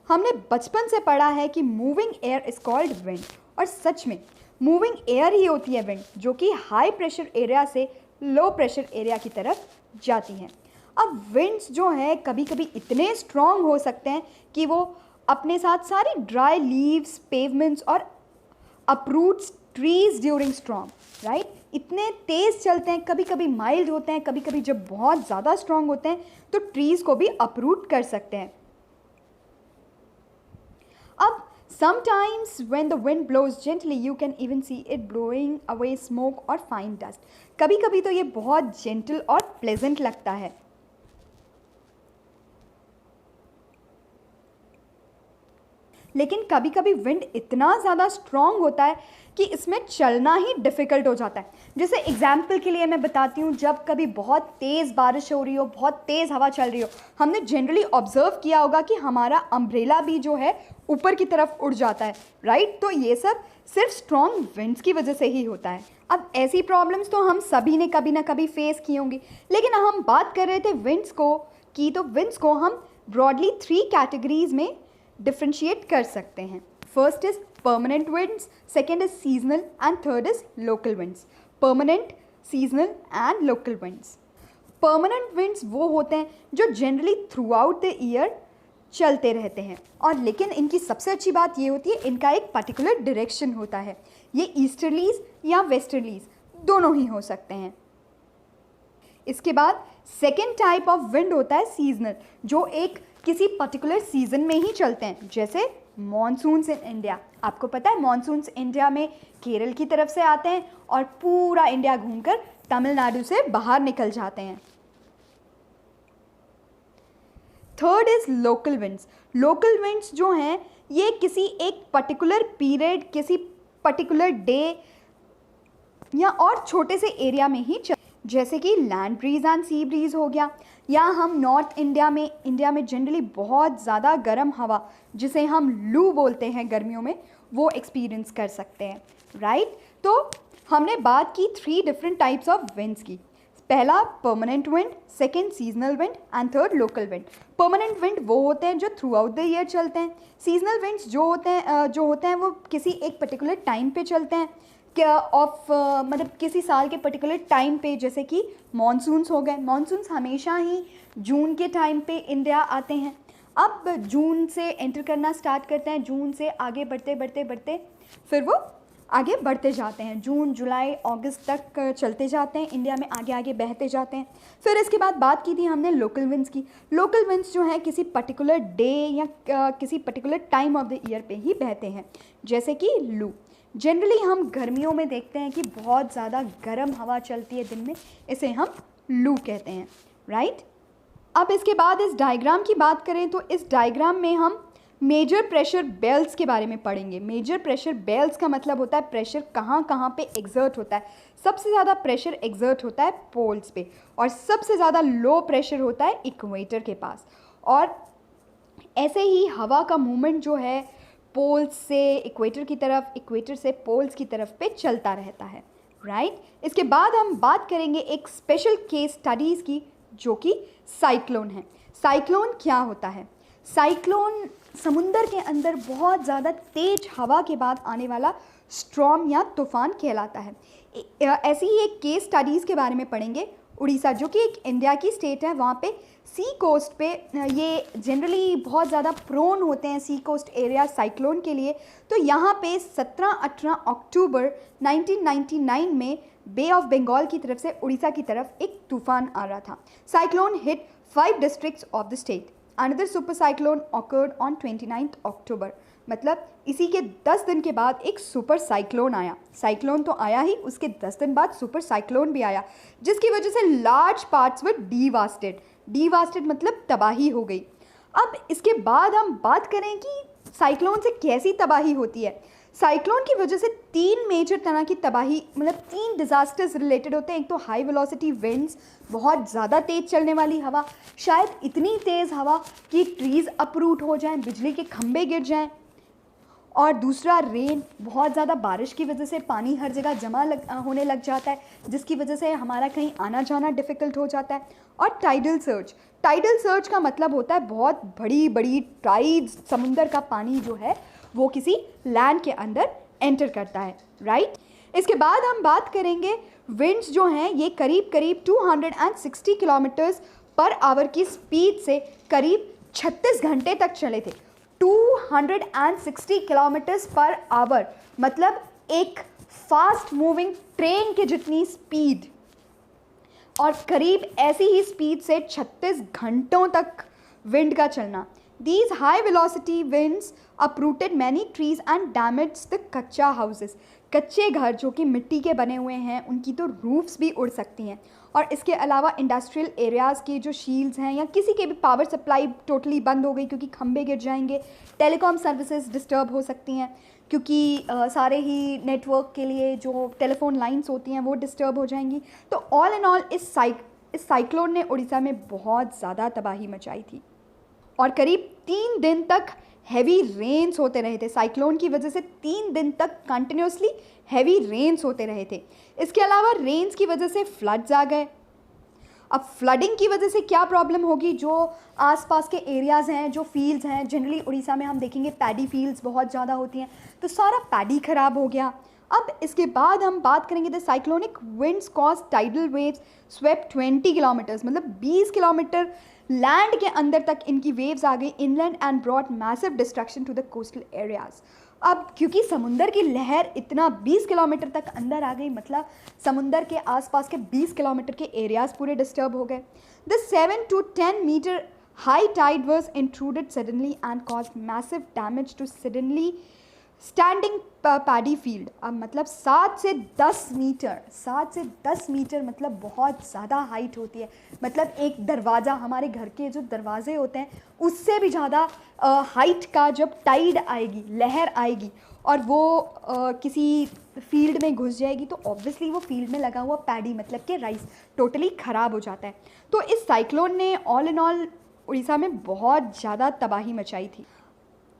हमने बचपन से पढ़ा है कि moving air is called wind, और सच में मूविंग एयर ही होती है विंड, जो कि हाई प्रेशर एरिया से लो प्रेशर एरिया की तरफ जाती हैं। अब विंड्स जो है कभी कभी इतने स्ट्रॉन्ग हो सकते हैं कि वो अपने साथ सारी ड्राई लीव्स, पेवमेंट्स और uproots trees during strong, right, इतने तेज़ चलते हैं। कभी कभी माइल्ड होते हैं, कभी कभी जब बहुत ज़्यादा स्ट्रॉन्ग होते हैं तो ट्रीज़ को भी अपरूट कर सकते हैं। अब sometimes when the wind blows gently you can even see it blowing away smoke or fine dust। कभी कभी तो ये बहुत जेंटल और प्लेजेंट लगता है। लेकिन कभी कभी विंड इतना ज़्यादा स्ट्रॉन्ग होता है कि इसमें चलना ही डिफ़िकल्ट हो जाता है। जैसे एग्जाम्पल के लिए मैं बताती हूँ, जब कभी बहुत तेज़ बारिश हो रही हो, बहुत तेज़ हवा चल रही हो, हमने जनरली ऑब्जर्व किया होगा कि हमारा अम्ब्रेला भी जो है ऊपर की तरफ उड़ जाता है, राइट। तो ये सब सिर्फ स्ट्रॉन्ग विंड्स की वजह से ही होता है। अब ऐसी प्रॉब्लम्स तो हम सभी ने कभी ना कभी फेस की होंगी, लेकिन हम बात कर रहे थे विंड्स तो विंड्स को हम ब्रॉडली 3 कैटेगरीज में डिफ्रेंशिएट कर सकते हैं। First is permanent winds, second is seasonal and third is local winds. Permanent, seasonal and local winds. Permanent winds वो होते हैं जो generally through out the year चलते रहते हैं, और लेकिन इनकी सबसे अच्छी बात ये होती है इनका एक पर्टिकुलर डायरेक्शन होता है। ये ईस्टर्लीज या वेस्टर्लीज दोनों ही हो सकते हैं। इसके बाद सेकेंड टाइप ऑफ विंड होता है सीजनल, जो एक किसी पर्टिकुलर सीजन में ही चलते हैं, जैसे मॉनसून्स इन इंडिया। आपको पता है मॉनसून्स इंडिया में केरल की तरफ से आते हैं और पूरा इंडिया घूमकर तमिलनाडु से बाहर निकल जाते हैं। Third is local winds. Local winds जो हैं ये किसी एक पर्टिकुलर पीरियड, किसी पर्टिकुलर डे या और छोटे से एरिया में ही जैसे कि land breeze and sea breeze हो गया, या हम नॉर्थ इंडिया में जनरली बहुत ज़्यादा गर्म हवा जिसे हम लू बोलते हैं गर्मियों में, वो एक्सपीरियंस कर सकते हैं, राइट। तो हमने बात की 3 डिफरेंट टाइप्स ऑफ विंड्स की। पहला permanent wind, second seasonal wind and third local wind. Permanent wind वो होते हैं जो थ्रू आउट द ईयर चलते हैं। सीजनल विंड्स जो होते हैं वो किसी एक पर्टिकुलर टाइम पे चलते हैं, मतलब किसी साल के पर्टिकुलर टाइम पे, जैसे कि मॉनसून्स हो गए। मॉनसून्स हमेशा ही जून के टाइम पे इंडिया आते हैं। अब जून से एंटर करना स्टार्ट करते हैं, जून से आगे बढ़ते फिर वो आगे बढ़ते जाते हैं, जून, जुलाई, अगस्त तक चलते जाते हैं, इंडिया में आगे आगे बहते जाते हैं। फिर इसके बाद बात की थी हमने लोकल विंड्स की। लोकल विंड्स जो हैं किसी पर्टिकुलर डे या किसी particular time of the year पे ही बहते हैं, जैसे कि लू। जनरली हम गर्मियों में देखते हैं कि बहुत ज़्यादा गर्म हवा चलती है दिन में, इसे हम लू कहते हैं, राइट। अब इसके बाद इस डायग्राम की बात करें तो इस डायग्राम में हम मेजर प्रेशर बेल्ट्स के बारे में पढ़ेंगे। मेजर प्रेशर बेल्ट्स का मतलब होता है प्रेशर कहाँ कहाँ पे एग्जर्ट होता है। सबसे ज़्यादा प्रेशर एग्जर्ट होता है पोल्स पे, और सबसे ज़्यादा लो प्रेशर होता है इक्वेटर के पास। और ऐसे ही हवा का मूवमेंट जो है पोल्स से इक्वेटर की तरफ, इक्वेटर से पोल्स की तरफ पे चलता रहता है, राइट। इसके बाद हम बात करेंगे एक स्पेशल केस स्टडीज़ की, जो कि साइक्लोन है। साइक्लोन क्या होता है? साइक्लोन समुंदर के अंदर बहुत ज़्यादा तेज हवा के बाद आने वाला स्टॉर्म या तूफान कहलाता है। ऐसी ही एक केस स्टडीज़ के बारे में पढ़ेंगे। उड़ीसा, जो कि एक इंडिया की स्टेट है, वहाँ पे सी कोस्ट पे ये जनरली बहुत ज़्यादा प्रोन होते हैं, सी कोस्ट एरिया साइक्लोन के लिए। तो यहाँ पे 17-18 अक्टूबर 1999 में बे ऑफ बंगाल की तरफ से उड़ीसा की तरफ एक तूफान आ रहा था। Cyclone hit 5 districts of the state. Another super cyclone awkward on 29 अक्टूबर, मतलब इसी के 10 दिन के बाद एक सुपर साइक्लोन आया। साइक्लोन तो आया ही, उसके 10 दिन बाद सुपर साइक्लोन भी आया, जिसकी वजह से लार्ज पार्ट्स वर डीवास्टेड। डीवास्टेड मतलब तबाही हो गई। अब इसके बाद हम बात करें कि साइक्लोन से कैसी तबाही होती है। साइक्लोन की वजह से 3 मेजर तरह की तबाही, मतलब 3 डिज़ास्टर्स रिलेटेड होते हैं। एक तो हाई वेलोसिटी विंड्स, बहुत ज़्यादा तेज़ चलने वाली हवा, शायद इतनी तेज़ हवा कि ट्रीज़ अपरूट हो जाएं, बिजली के खंभे गिर जाएं। और दूसरा रेन, बहुत ज़्यादा बारिश की वजह से पानी हर जगह जमा होने लग जाता है, जिसकी वजह से हमारा कहीं आना जाना डिफ़िकल्ट हो जाता है। और टाइडल सर्ज। टाइडल सर्ज का मतलब होता है बहुत बड़ी बड़ी टाइड्स, समुंदर का पानी जो है वो किसी लैंड के अंदर एंटर करता है, राइट। इसके बाद हम बात करेंगे विंड्स जो हैं ये करीब करीब 260 किलोमीटर्स पर आवर की स्पीड से करीब 36 घंटे तक चले थे। 260 किलोमीटर्स पर आवर मतलब एक फास्ट मूविंग ट्रेन के जितनी स्पीड, और करीब ऐसी ही स्पीड से 36 घंटों तक विंड का चलना। These high velocity winds uprooted many trees and damaged the कच्चा हाउसेस। कच्चे घर जो कि मिट्टी के बने हुए हैं, उनकी तो रूफ्स भी उड़ सकती हैं। और इसके अलावा इंडस्ट्रियल एरियाज़ के जो शील्ड्स हैं या किसी के भी पावर सप्लाई टोटली बंद हो गई क्योंकि खंभे गिर जाएंगे। टेलीकॉम सर्विसेज डिस्टर्ब हो सकती हैं क्योंकि सारे ही नेटवर्क के लिए जो टेलीफोन लाइंस होती हैं वो डिस्टर्ब हो जाएंगी। तो ऑल इन ऑल इस साइक्लोन ने उड़ीसा में बहुत ज़्यादा तबाही मचाई थी और करीब 3 दिन तक हैवी रेन्स होते रहे थे। साइक्लोन की वजह से 3 दिन तक कंटिन्यूसली हैवी रेन्स होते रहे थे। इसके अलावा रेन्स की वजह से फ्लड्स आ गए। अब फ्लडिंग की वजह से क्या प्रॉब्लम होगी, जो आसपास के एरियाज़ हैं, जो फील्ड्स हैं, जनरली उड़ीसा में हम देखेंगे पैडी फील्ड्स बहुत ज़्यादा होती हैं, तो सारा पैडी ख़राब हो गया। अब इसके बाद हम बात करेंगे the cyclonic winds cause tidal waves swept 20 kilometres, मतलब 20 किलोमीटर लैंड के अंदर तक इनकी वेव्स आ गई inland and brought massive destruction to the coastal areas. अब क्योंकि समुंदर की लहर इतना 20 किलोमीटर तक अंदर आ गई, मतलब समुंदर के आसपास के 20 किलोमीटर के एरियाज़ पूरे डिस्टर्ब हो गए। The 7 to 10 metre high tide was intruded suddenly and cause massive damage to suddenly standing paddy field. अब मतलब 7 से 10 मीटर मतलब बहुत ज़्यादा हाइट होती है। मतलब एक दरवाज़ा, हमारे घर के जो दरवाजे होते हैं उससे भी ज़्यादा हाइट का जब टाइड आएगी, लहर आएगी और वो किसी फील्ड में घुस जाएगी तो ऑब्वियसली वो फील्ड में लगा हुआ पैडी मतलब कि राइस टोटली ख़राब हो जाता है। तो इस साइक्लोन ने ऑल इन ऑल उड़ीसा में बहुत ज़्यादा तबाही मचाई थी।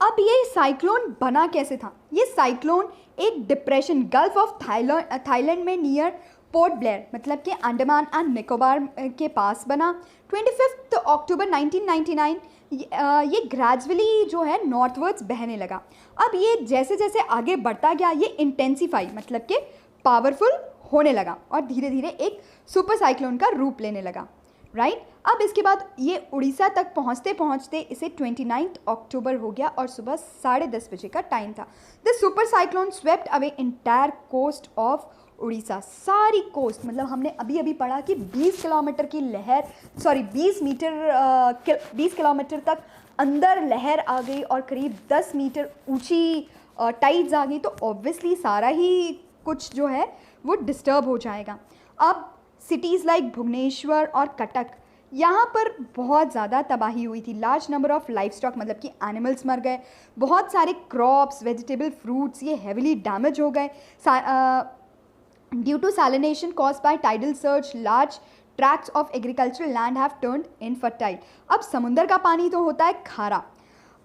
अब ये साइक्लोन बना कैसे था? ये साइक्लोन एक डिप्रेशन गल्फ ऑफ थाईलैंड में नियर पोर्ट ब्लेयर मतलब कि अंडमान एंड निकोबार के पास बना। 25 अक्टूबर 1999 ये ग्रेजुअली जो है नॉर्थवर्ड्स बहने लगा। अब ये जैसे जैसे आगे बढ़ता गया ये इंटेंसीफाई मतलब कि पावरफुल होने लगा और धीरे धीरे एक सुपर साइक्लोन का रूप लेने लगा, राइट। अब इसके बाद ये उड़ीसा तक पहुँचते पहुँचते इसे 29 अक्टूबर हो गया और सुबह 10:30 बजे का टाइम था। The super cyclone swept away entire coast of Orissa. सारी कोस्ट, मतलब हमने अभी अभी पढ़ा कि 20 किलोमीटर की लहर, 20 किलोमीटर तक अंदर लहर आ गई और करीब 10 मीटर ऊंची टाइड्स आ गई, तो ऑब्वियसली सारा ही कुछ जो है वो डिस्टर्ब हो जाएगा। अब सिटीज़ लाइक भुवनेश्वर और कटक, यहाँ पर बहुत ज़्यादा तबाही हुई थी। Large number of life stock मतलब कि एनिमल्स मर गए, बहुत सारे क्रॉप्स, वेजिटेबल, फ्रूट्स ये हेविली डैमेज हो गए। Due to salination caused by tidal surge large tracts of agricultural land have turned infertile. अब समुंदर का पानी तो होता है खारा,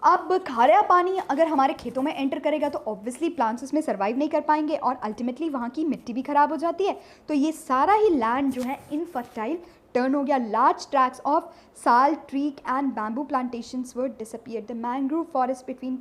अब खारा पानी अगर हमारे खेतों में एंटर करेगा तो ऑब्वियसली प्लांट्स उसमें सर्वाइव नहीं कर पाएंगे और अल्टीमेटली वहाँ की मिट्टी भी ख़राब हो जाती है। तो ये सारा ही लैंड जो है इनफर्टाइल टर्न हो गया। Large tracts of sal, teak and bamboo plantations were disappeared. The mangrove forest between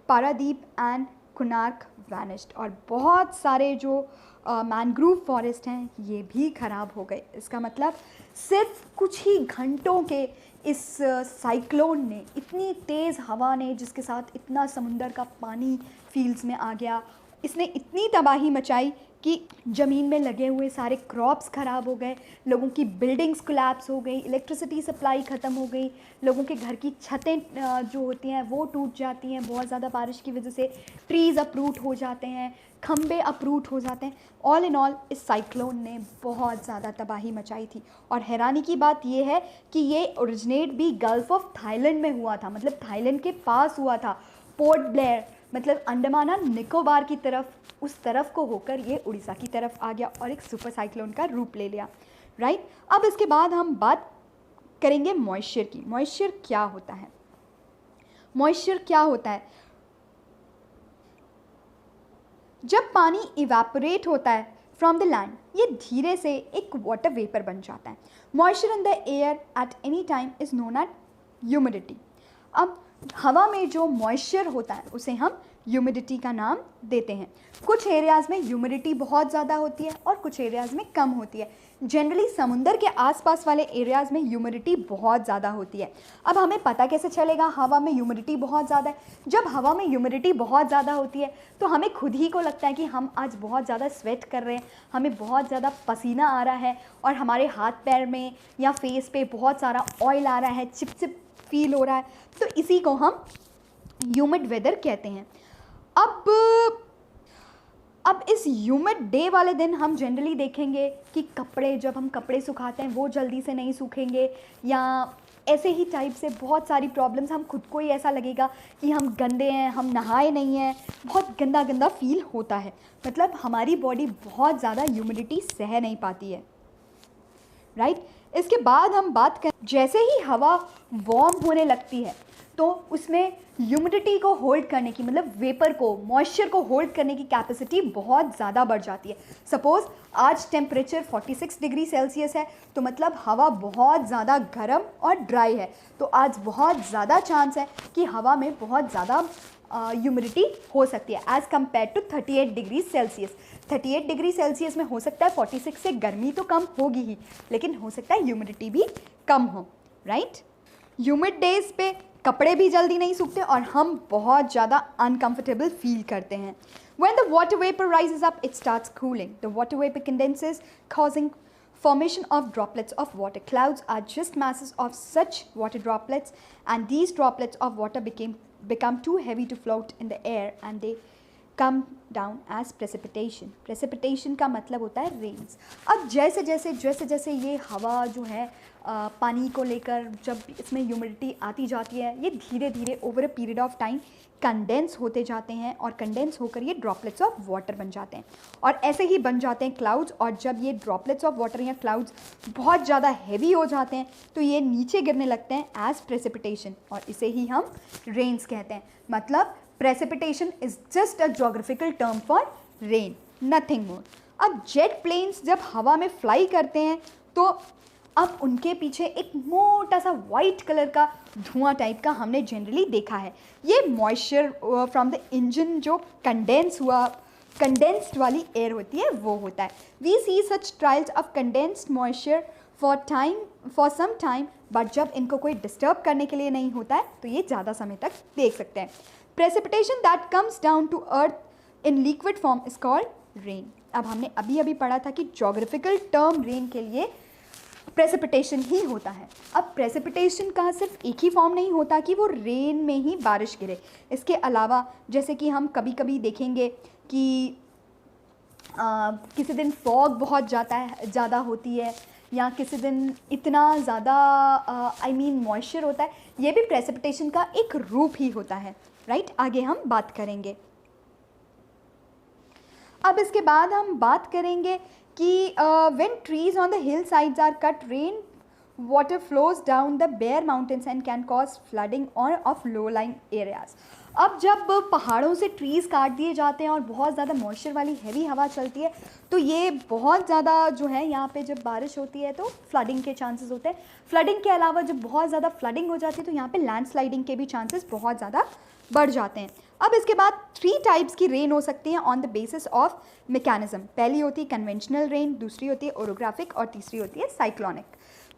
Paradip and Konark vanished. और बहुत सारे जो मैंग्रोव फॉरेस्ट हैं ये भी ख़राब हो गए। इसका मतलब सिर्फ कुछ ही घंटों के इस साइक्लोन ने, इतनी तेज़ हवा ने जिसके साथ इतना समुंदर का पानी फील्ड्स में आ गया, इसने इतनी तबाही मचाई कि ज़मीन में लगे हुए सारे क्रॉप्स ख़राब हो गए, लोगों की बिल्डिंग्स कोलैप्स हो गई, इलेक्ट्रिसिटी सप्लाई ख़त्म हो गई, लोगों के घर की छतें जो होती हैं वो टूट जाती हैं बहुत ज़्यादा बारिश की वजह से, ट्रीज़ अपरूट हो जाते हैं, खंबे अपरूट हो जाते हैं। ऑल इन ऑल इस साइक्लोन ने बहुत ज़्यादा तबाही मचाई थी। और हैरानी की बात यह है कि ये ओरिजिनेट भी गल्फ़ ऑफ थाईलैंड में हुआ था, मतलब थाईलैंड के पास हुआ था। पोर्ट ब्लेयर मतलब अंडमान और निकोबार की तरफ, उस तरफ को होकर ये उड़ीसा की तरफ आ गया और एक सुपर साइक्लोन का रूप ले लिया, राइट। अब इसके बाद हम बात करेंगे मॉइस्चर की। मॉइस्चर क्या होता है? मॉइस्चर क्या होता है? जब पानी इवेपोरेट होता है फ्रॉम द लैंड, ये धीरे से एक वाटर वेपर बन जाता है। Moisture in the air at any time is known at humidity. अब हवा में जो मॉइस्चर होता है उसे हम ह्यूमिडिटी का नाम देते हैं। कुछ एरियाज़ में ह्यूमिडिटी बहुत ज़्यादा होती है और कुछ एरियाज़ में कम होती है। जनरली समुंदर के आसपास वाले एरियाज़ में ह्यूमिडिटी बहुत ज़्यादा होती है। अब हमें पता कैसे चलेगा हवा में ह्यूमिडिटी बहुत ज़्यादा है? जब हवा में ह्यूमिडिटी बहुत ज़्यादा होती है तो हमें खुद ही को लगता है कि हम आज बहुत ज़्यादा स्वेट कर रहे हैं, हमें बहुत ज़्यादा पसीना आ रहा है और हमारे हाथ पैर में या फेस पे बहुत सारा ऑयल आ रहा है, चिपचिप फील हो रहा है। तो इसी को हम ह्यूमिड वेदर कहते हैं। अब इस ह्यूमिड डे वाले दिन हम जनरली देखेंगे कि जब हम कपड़े सुखाते हैं वो जल्दी से नहीं सूखेंगे, या ऐसे ही टाइप से बहुत सारी प्रॉब्लम्स, हम खुद को ही ऐसा लगेगा कि हम गंदे हैं, हम नहाए नहीं हैं, बहुत गंदा गंदा फील होता है। मतलब हमारी बॉडी बहुत ज़्यादा ह्यूमिडिटी सह नहीं पाती है, राइट। इसके बाद हम बात करें, जैसे ही हवा वार्म होने लगती है तो उसमें ह्यूमिडिटी को होल्ड करने की, मतलब वेपर को, मॉइस्चर को होल्ड करने की कैपेसिटी बहुत ज़्यादा बढ़ जाती है। सपोज़ आज टेम्परेचर 46 डिग्री सेल्सियस है तो मतलब हवा बहुत ज़्यादा गर्म और ड्राई है, तो आज बहुत ज़्यादा चांस है कि हवा में बहुत ज़्यादा ह्यूमिडिटी हो सकती है as compare to 38 degree celsius. 38 degree celsius में हो सकता है 46 से गर्मी तो कम होगी ही, लेकिन हो सकता है ह्यूमिडिटी भी कम हो, राइट। ह्यूमिड डेज पे कपड़े भी जल्दी नहीं सूखते और हम बहुत ज़्यादा अनकंफर्टेबल फील करते हैं। When the water vapor rises up, it starts cooling. The water vapor condenses, causing formation of droplets of water. Clouds are just masses of such water droplets, and these droplets of water become too heavy to float in the air, and they come down as precipitation. Precipitation का मतलब होता है रेन्स। अब जैसे जैसे ये हवा जो है पानी को लेकर, जब इसमें ह्यूमिडिटी आती जाती है, ये धीरे धीरे over a period of time condense होते जाते हैं और कंडेंस होकर ये ड्रॉपलेट्स ऑफ वाटर बन जाते हैं और ऐसे ही बन जाते हैं क्लाउड्स। और जब ये ड्रॉपलेट्स ऑफ वाटर या क्लाउड्स बहुत ज़्यादा हैवी हो जाते हैं तो ये नीचे गिरने लगते हैं एज प्रेसिपिटेशन, और इसे ही हम रेन्स कहते हैं। मतलब precipitation is just a geographical term for rain, nothing more. अब जेट प्लेन्स जब हवा में फ्लाई करते हैं तो अब उनके पीछे एक मोटा सा वाइट कलर का धुआं टाइप का हमने जनरली देखा है। ये मॉइस्चर फ्रॉम द इंजन जो कंडेंस्ड वाली एयर होती है वो होता है। We see such trials of condensed moisture for some time, but जब इनको कोई डिस्टर्ब करने के लिए नहीं होता है तो ये ज़्यादा समय तक देख सकते हैं। Precipitation that comes down to earth in liquid form is called rain. अब हमने अभी पढ़ा था कि geographical term rain के लिए precipitation ही होता है। अब precipitation का सिर्फ एक ही फॉर्म नहीं होता कि वो रेन में ही बारिश गिरे। इसके अलावा जैसे कि हम कभी कभी देखेंगे कि किसी दिन फॉग बहुत ज़्यादा होती है, या किसी दिन इतना ज़्यादा मॉइस्चर होता है, ये भी प्रेसिपिटेशन का एक रूप ही होता है, राइट। आगे हम बात करेंगे। अब इसके बाद हम बात करेंगे कि when trees on the hill sides are cut, rain water flows down the bare mountains and can cause flooding or of low-lying areas. अब जब पहाड़ों से ट्रीज़ काट दिए जाते हैं और बहुत ज़्यादा मॉइस्चर वाली हैवी हवा चलती है तो ये बहुत ज़्यादा जो है यहाँ पे जब बारिश होती है तो फ्लडिंग के चांसेस होते हैं. फ्लडिंग के अलावा जब बहुत ज़्यादा फ्लडिंग हो जाती है तो यहाँ पे लैंडस्लाइडिंग के भी चांसेस बहुत ज़्यादा बढ़ जाते हैं. अब इसके बाद 3 टाइप्स की रेन हो सकती हैं on the basis of mechanism. पहली होती है कन्वेंशनल रेन, दूसरी होती है ओरोग्राफिक और तीसरी होती है cyclonic.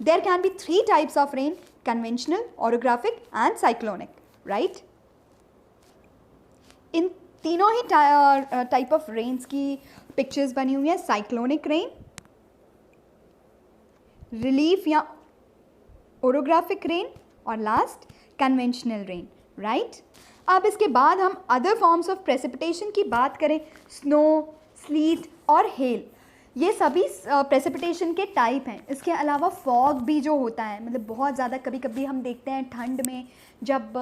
There can be 3 types of rain, conventional, orographic and cyclonic, right. इन तीनों ही टाइप ऑफ रेन्स की पिक्चर्स बनी हुई है. साइक्लोनिक रेन, रिलीफ या ओरोग्राफिक रेन और लास्ट कन्वेंशनल रेन, राइट. अब इसके बाद हम अदर फॉर्म्स ऑफ प्रेसिपिटेशन की बात करें. स्नो, स्लीट और हेल, ये सभी प्रेसिपिटेशन के टाइप हैं. इसके अलावा फॉग भी जो होता है, मतलब बहुत ज़्यादा कभी कभी हम देखते हैं ठंड में जब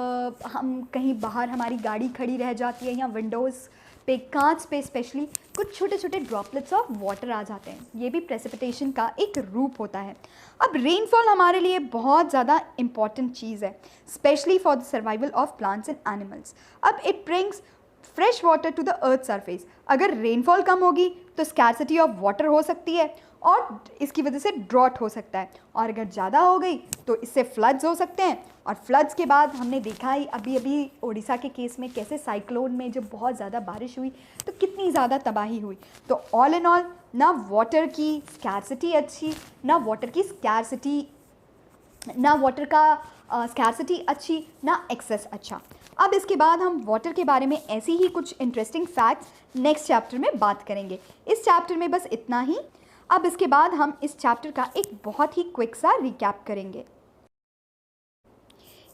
हम कहीं बाहर हमारी गाड़ी खड़ी रह जाती है या विंडोज़ पे, कांच पे स्पेशली कुछ छोटे छोटे ड्रॉपलेट्स ऑफ वाटर आ जाते हैं. ये भी प्रेसिपिटेशन का एक रूप होता है. अब रेनफॉल हमारे लिए बहुत ज़्यादा इम्पॉर्टेंट चीज़ है, specially for the survival of plants and animals. अब it brings fresh water to the earth surface. अगर रेनफॉल कम होगी तो स्कैरसिटी ऑफ वाटर हो सकती है और इसकी वजह से ड्रॉट हो सकता है, और अगर ज़्यादा हो गई तो इससे फ्लड्स हो सकते हैं. और फ्लड्स के बाद हमने देखा ही अभी उड़ीसा के केस में कैसे साइक्लोन में जब बहुत ज़्यादा बारिश हुई तो कितनी ज़्यादा तबाही हुई. तो ऑल इन ऑल ना वाटर की स्कैरसिटी अच्छी, ना वाटर का स्कैरसिटी अच्छी, ना एक्सेस अच्छा. अब इसके बाद हम वाटर के बारे में ऐसी ही कुछ इंटरेस्टिंग फैक्ट्स नेक्स्ट चैप्टर में बात करेंगे. इस चैप्टर में बस इतना ही. अब इसके बाद हम इस चैप्टर का एक बहुत ही क्विक सा रिकैप करेंगे.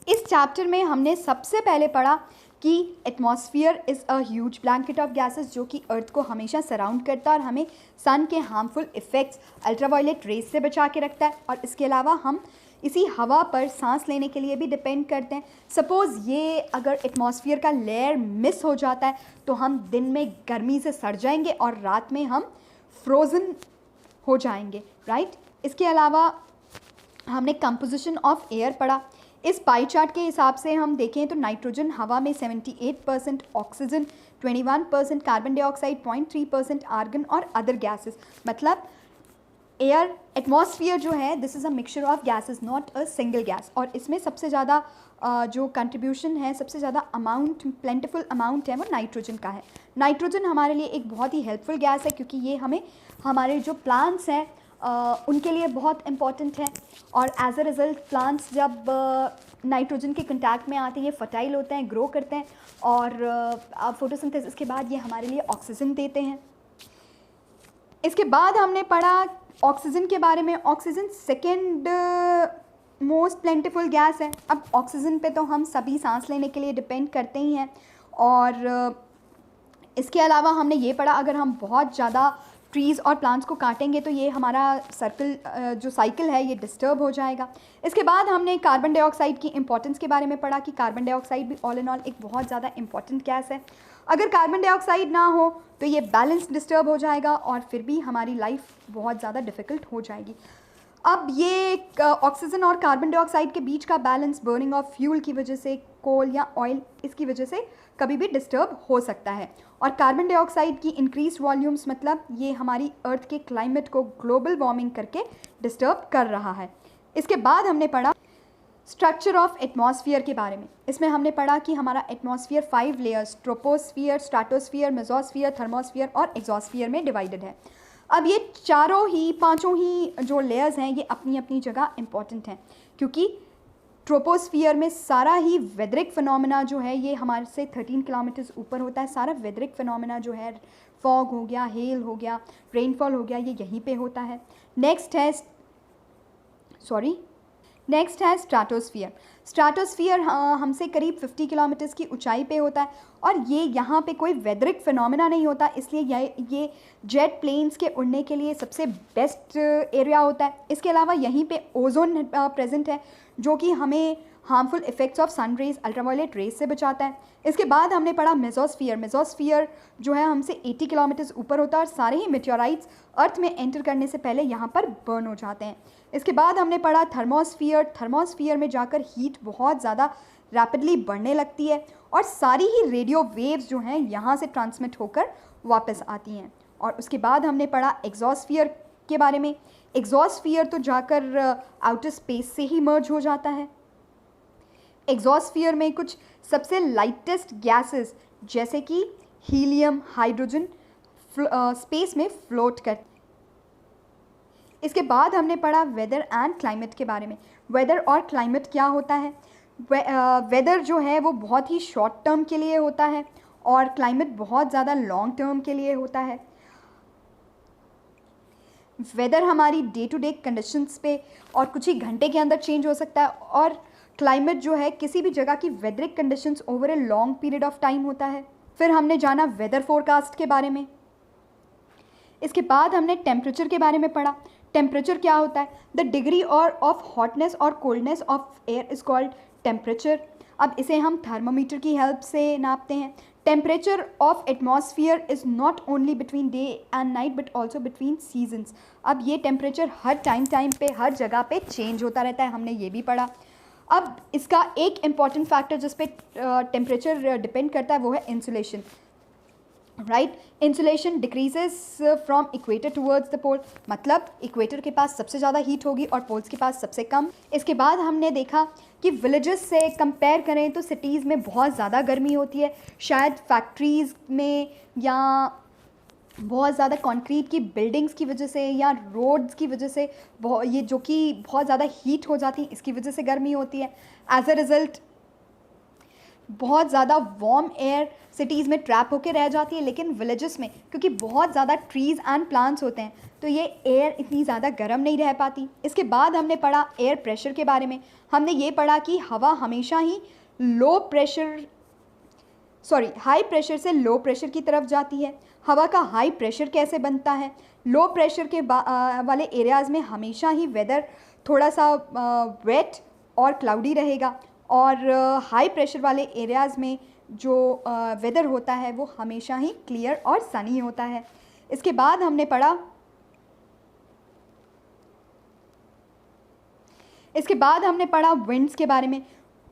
इस चैप्टर में हमने सबसे पहले पढ़ा कि atmosphere is a huge blanket of gases जो कि अर्थ को हमेशा सराउंड करता है और हमें सन के हार्मफुल इफ़ेक्ट्स अल्ट्रावायलेट रेज से बचा के रखता है. और इसके अलावा हम इसी हवा पर सांस लेने के लिए भी डिपेंड करते हैं. सपोज़ ये अगर एटमॉस्फेयर का लेयर मिस हो जाता है तो हम दिन में गर्मी से सड़ जाएंगे और रात में हम फ्रोज़न हो जाएंगे, राइट. इसके अलावा हमने कंपोजिशन ऑफ एयर पढ़ा. इस पाई चार्ट के हिसाब से हम देखें तो नाइट्रोजन हवा में 78%, ऑक्सीजन 21%, कार्बन डाइऑक्साइड 0.3%, आर्गन और अदर गैसेस. मतलब एयर एटमॉस्फेयर जो है this is a mixture of gases, not a single gas. और इसमें सबसे ज़्यादा जो कंट्रीब्यूशन है, सबसे ज़्यादा अमाउंट, प्लेंटिफुल अमाउंट है वो नाइट्रोजन का है. नाइट्रोजन हमारे लिए एक बहुत ही हेल्पफुल गैस है क्योंकि ये हमें हमारे जो प्लांट्स हैं उनके लिए बहुत इम्पॉर्टेंट है. और एज अ रिज़ल्ट प्लांट्स जब नाइट्रोजन के कंटैक्ट में आते हैं ये फर्टाइल होते हैं, ग्रो करते हैं और फोटोसिंथेसिस के बाद ये हमारे लिए ऑक्सीजन देते हैं. इसके बाद हमने पढ़ा ऑक्सीजन के बारे में. ऑक्सीजन सेकेंड मोस्ट प्लेंटिफुल गैस है. अब ऑक्सीजन पे तो हम सभी सांस लेने के लिए डिपेंड करते ही हैं. और इसके अलावा हमने ये पढ़ा अगर हम बहुत ज़्यादा ट्रीज़ और प्लांट्स को काटेंगे तो ये हमारा जो साइकिल है ये डिस्टर्ब हो जाएगा. इसके बाद हमने कार्बन डाइऑक्साइड की इंपॉर्टेंस के बारे में पढ़ा कि कार्बन डाइऑक्साइड भी ऑल इन ऑल एक बहुत ज़्यादा इंपॉर्टेंट गैस है. अगर कार्बन डाइऑक्साइड ना हो तो ये बैलेंस डिस्टर्ब हो जाएगा और फिर भी हमारी लाइफ बहुत ज़्यादा डिफ़िकल्ट हो जाएगी. अब ये ऑक्सीजन और कार्बन डाइऑक्साइड के बीच का बैलेंस बर्निंग ऑफ फ्यूल की वजह से, कोल या ऑयल, इसकी वजह से कभी भी डिस्टर्ब हो सकता है. और कार्बन डाइऑक्साइड की इंक्रीज वॉल्यूम्स मतलब ये हमारी अर्थ के क्लाइमेट को ग्लोबल वार्मिंग करके डिस्टर्ब कर रहा है. इसके बाद हमने पढ़ा स्ट्रक्चर ऑफ एटमॉस्फेयर के बारे में. इसमें हमने पढ़ा कि हमारा atmosphere 5 layers troposphere, stratosphere, mesosphere, thermosphere और एक्सोस्फियर में डिवाइडेड है. अब ये पांचों ही जो लेयर्स हैं ये अपनी अपनी जगह इम्पॉर्टेंट हैं क्योंकि ट्रोपोस्फियर में सारा ही वेदरिक फिनोमेना जो है ये हमारे से 13 किलोमीटर्स ऊपर होता है. सारा वेदरिक फिनोमेना जो है, फॉग हो गया, हेल हो गया, रेनफॉल हो गया, ये यहीं पे होता है. नेक्स्ट है स्ट्रेटोस्फियर. स्ट्रेटोस्फियर हमसे करीब 50 किलोमीटर्स की ऊंचाई पे होता है और ये यहाँ पे कोई वेदरिक फिनोमेना नहीं होता, इसलिए ये जेट प्लेन्स के उड़ने के लिए सबसे बेस्ट एरिया होता है। इसके अलावा यहीं पे ओजोन प्रेजेंट है जो कि हमें harmful effects of sun rays, ultraviolet rays से बचाता है। इसके बाद हमने पढ़ा मेसोस्फीयर। मेसोस्फीयर जो है हमसे 80 किलोमीटर्स ऊपर होता है और सारे ही मेटेओराइट्स अर्थ में एंटर करने से पहले यहाँ पर बर्न हो जाते हैं। इसके बाद हमने पढ़ा थर्मोस्फीयर। थर्मोस्फीयर में जाकर हीट बहुत ज़्यादा रैपिडली बढ़ने लगती है और सारी ही रेडियो वेव्स जो हैं यहाँ से ट्रांसमिट होकर वापस आती हैं। और उसके बाद हमने पढ़ा एग्जॉस्फीयर के बारे में। एग्जॉस्फीयर तो जाकर आउटर स्पेस से ही मर्ज हो जाता है। एग्जॉस्फीयर में कुछ सबसे लाइटेस्ट गैसेस जैसे कि हीलियम, हाइड्रोजन स्पेस में फ्लोट कर। इसके बाद हमने पढ़ा वेदर एंड क्लाइमेट के बारे में। वेदर और क्लाइमेट क्या होता है? वेदर जो है वो बहुत ही शॉर्ट टर्म के लिए होता है और क्लाइमेट बहुत ज़्यादा लॉन्ग टर्म के लिए होता है। वेदर हमारी डे टू डे कंडीशंस पे और कुछ ही घंटे के अंदर चेंज हो सकता है और क्लाइमेट जो है किसी भी जगह की weather conditions over a long period of time होता है। फिर हमने जाना वेदर फोरकास्ट के बारे में। इसके बाद हमने टेम्परेचर के बारे में पढ़ा। टेम्परेचर क्या होता है? द डिग्री और ऑफ हॉटनेस और coldness of air is called temperature. अब इसे हम थर्मामीटर की हेल्प से नापते हैं। Temperature of atmosphere is not only between day and night but also between seasons. अब ये टेम्परेचर हर टाइम पे हर जगह पे चेंज होता रहता है, हमने ये भी पढ़ा। अब इसका एक इम्पॉर्टेंट फैक्टर जिस पे टेम्परेचर डिपेंड करता है वो है insulation, right. Insulation decreases from equator towards the pole, मतलब इक्वेटर के पास सबसे ज़्यादा हीट होगी और पोल्स के पास सबसे कम। इसके बाद हमने देखा कि विलेजेस से कंपेयर करें तो सिटीज़ में बहुत ज़्यादा गर्मी होती है, शायद फैक्ट्रीज़ में या बहुत ज़्यादा कंक्रीट की बिल्डिंग्स की वजह से या रोड्स की वजह से ये जो कि बहुत ज़्यादा हीट हो जाती है, इसकी वजह से गर्मी होती है। एज अ रिज़ल्ट बहुत ज़्यादा वार्म एयर सिटीज़ में ट्रैप होकर रह जाती है, लेकिन विलेजेस में क्योंकि बहुत ज़्यादा ट्रीज़ एंड प्लांट्स होते हैं तो ये एयर इतनी ज़्यादा गर्म नहीं रह पाती। इसके बाद हमने पढ़ा एयर प्रेशर के बारे में। हमने ये पढ़ा कि हवा हमेशा ही हाई प्रेशर से लो प्रेशर की तरफ जाती है। हवा का हाई प्रेशर कैसे बनता है? लो प्रेशर के वाले एरियाज़ में हमेशा ही वेदर थोड़ा सा वेट और क्लाउडी रहेगा और हाई प्रेशर वाले एरियाज़ में जो वेदर होता है वो हमेशा ही क्लियर और सनी होता है। इसके बाद हमने पढ़ा विंड्स के बारे में।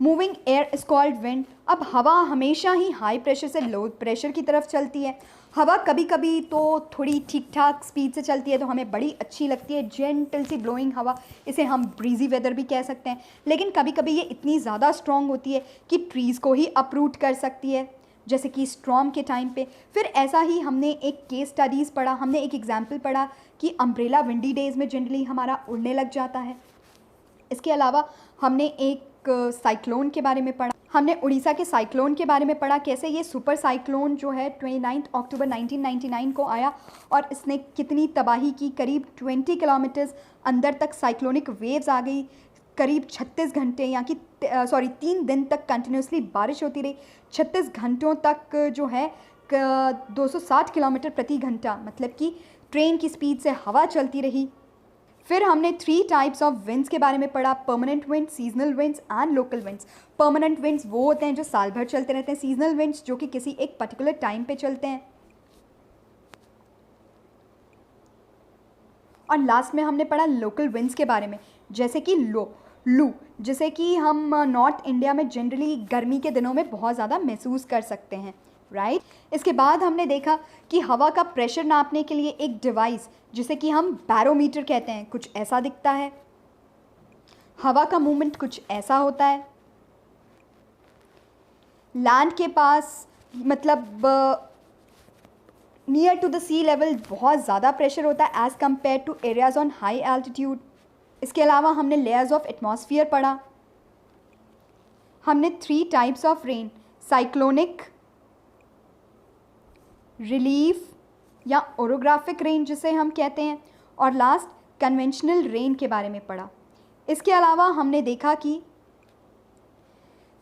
Moving air is called wind. अब हवा हमेशा ही हाई प्रेशर से लो प्रेशर की तरफ चलती है। हवा कभी कभी तो थोड़ी ठीक ठाक स्पीड से चलती है तो हमें बड़ी अच्छी लगती है, जेंटल सी ब्लोइंग हवा, इसे हम ब्रीजी वेदर भी कह सकते हैं। लेकिन कभी कभी ये इतनी ज़्यादा स्ट्रॉन्ग होती है कि ट्रीज़ को ही अपरूट कर सकती है, जैसे कि स्टॉर्म के टाइम पे। फिर ऐसा ही हमने एक केस स्टडीज़ पढ़ा, हमने एक एग्जाम्पल पढ़ा कि अम्ब्रेला विंडी डेज़ में जनरली हमारा उड़ने लग जाता है। इसके अलावा हमने एक साइक्लोन के बारे में पढ़ा। हमने उड़ीसा के साइक्लोन के बारे में पढ़ा, कैसे ये सुपर साइक्लोन जो है 29 अक्टूबर 1999 को आया और इसने कितनी तबाही की। करीब 20 किलोमीटर्स अंदर तक साइक्लोनिक वेव्स आ गई। करीब 36 घंटे या कि 3 दिन तक कंटिन्यूसली बारिश होती रही। 36 घंटों तक जो है 260 किलोमीटर प्रति घंटा, मतलब कि ट्रेन की स्पीड से हवा चलती रही। फिर हमने 3 टाइप्स ऑफ विंड्स के बारे में पढ़ा, permanent winds, seasonal winds and local winds. Permanent winds वो होते हैं जो साल भर चलते रहते हैं, सीजनल विंड्स जो कि किसी एक पर्टिकुलर टाइम पे चलते हैं। और लास्ट में हमने पढ़ा लोकल विंड्स के बारे में, जैसे कि लू, जैसे कि हम नॉर्थ इंडिया में जनरली गर्मी के दिनों में बहुत ज़्यादा महसूस कर सकते हैं, राइट। इसके बाद हमने देखा कि हवा का प्रेशर नापने के लिए एक डिवाइस जिसे कि हम बैरोमीटर कहते हैं, कुछ ऐसा दिखता है। हवा का मूवमेंट कुछ ऐसा होता है। लैंड के पास मतलब near to the sea level बहुत ज़्यादा प्रेशर होता है as compare to areas on high altitude. इसके अलावा हमने लेयर्स ऑफ एटमॉस्फेयर पढ़ा। हमने 3 types of rain, cyclonic, relief या ओरोग्राफिक रेन जिसे हम कहते हैं, और लास्ट कन्वेंशनल रेन के बारे में पढ़ा। इसके अलावा हमने देखा कि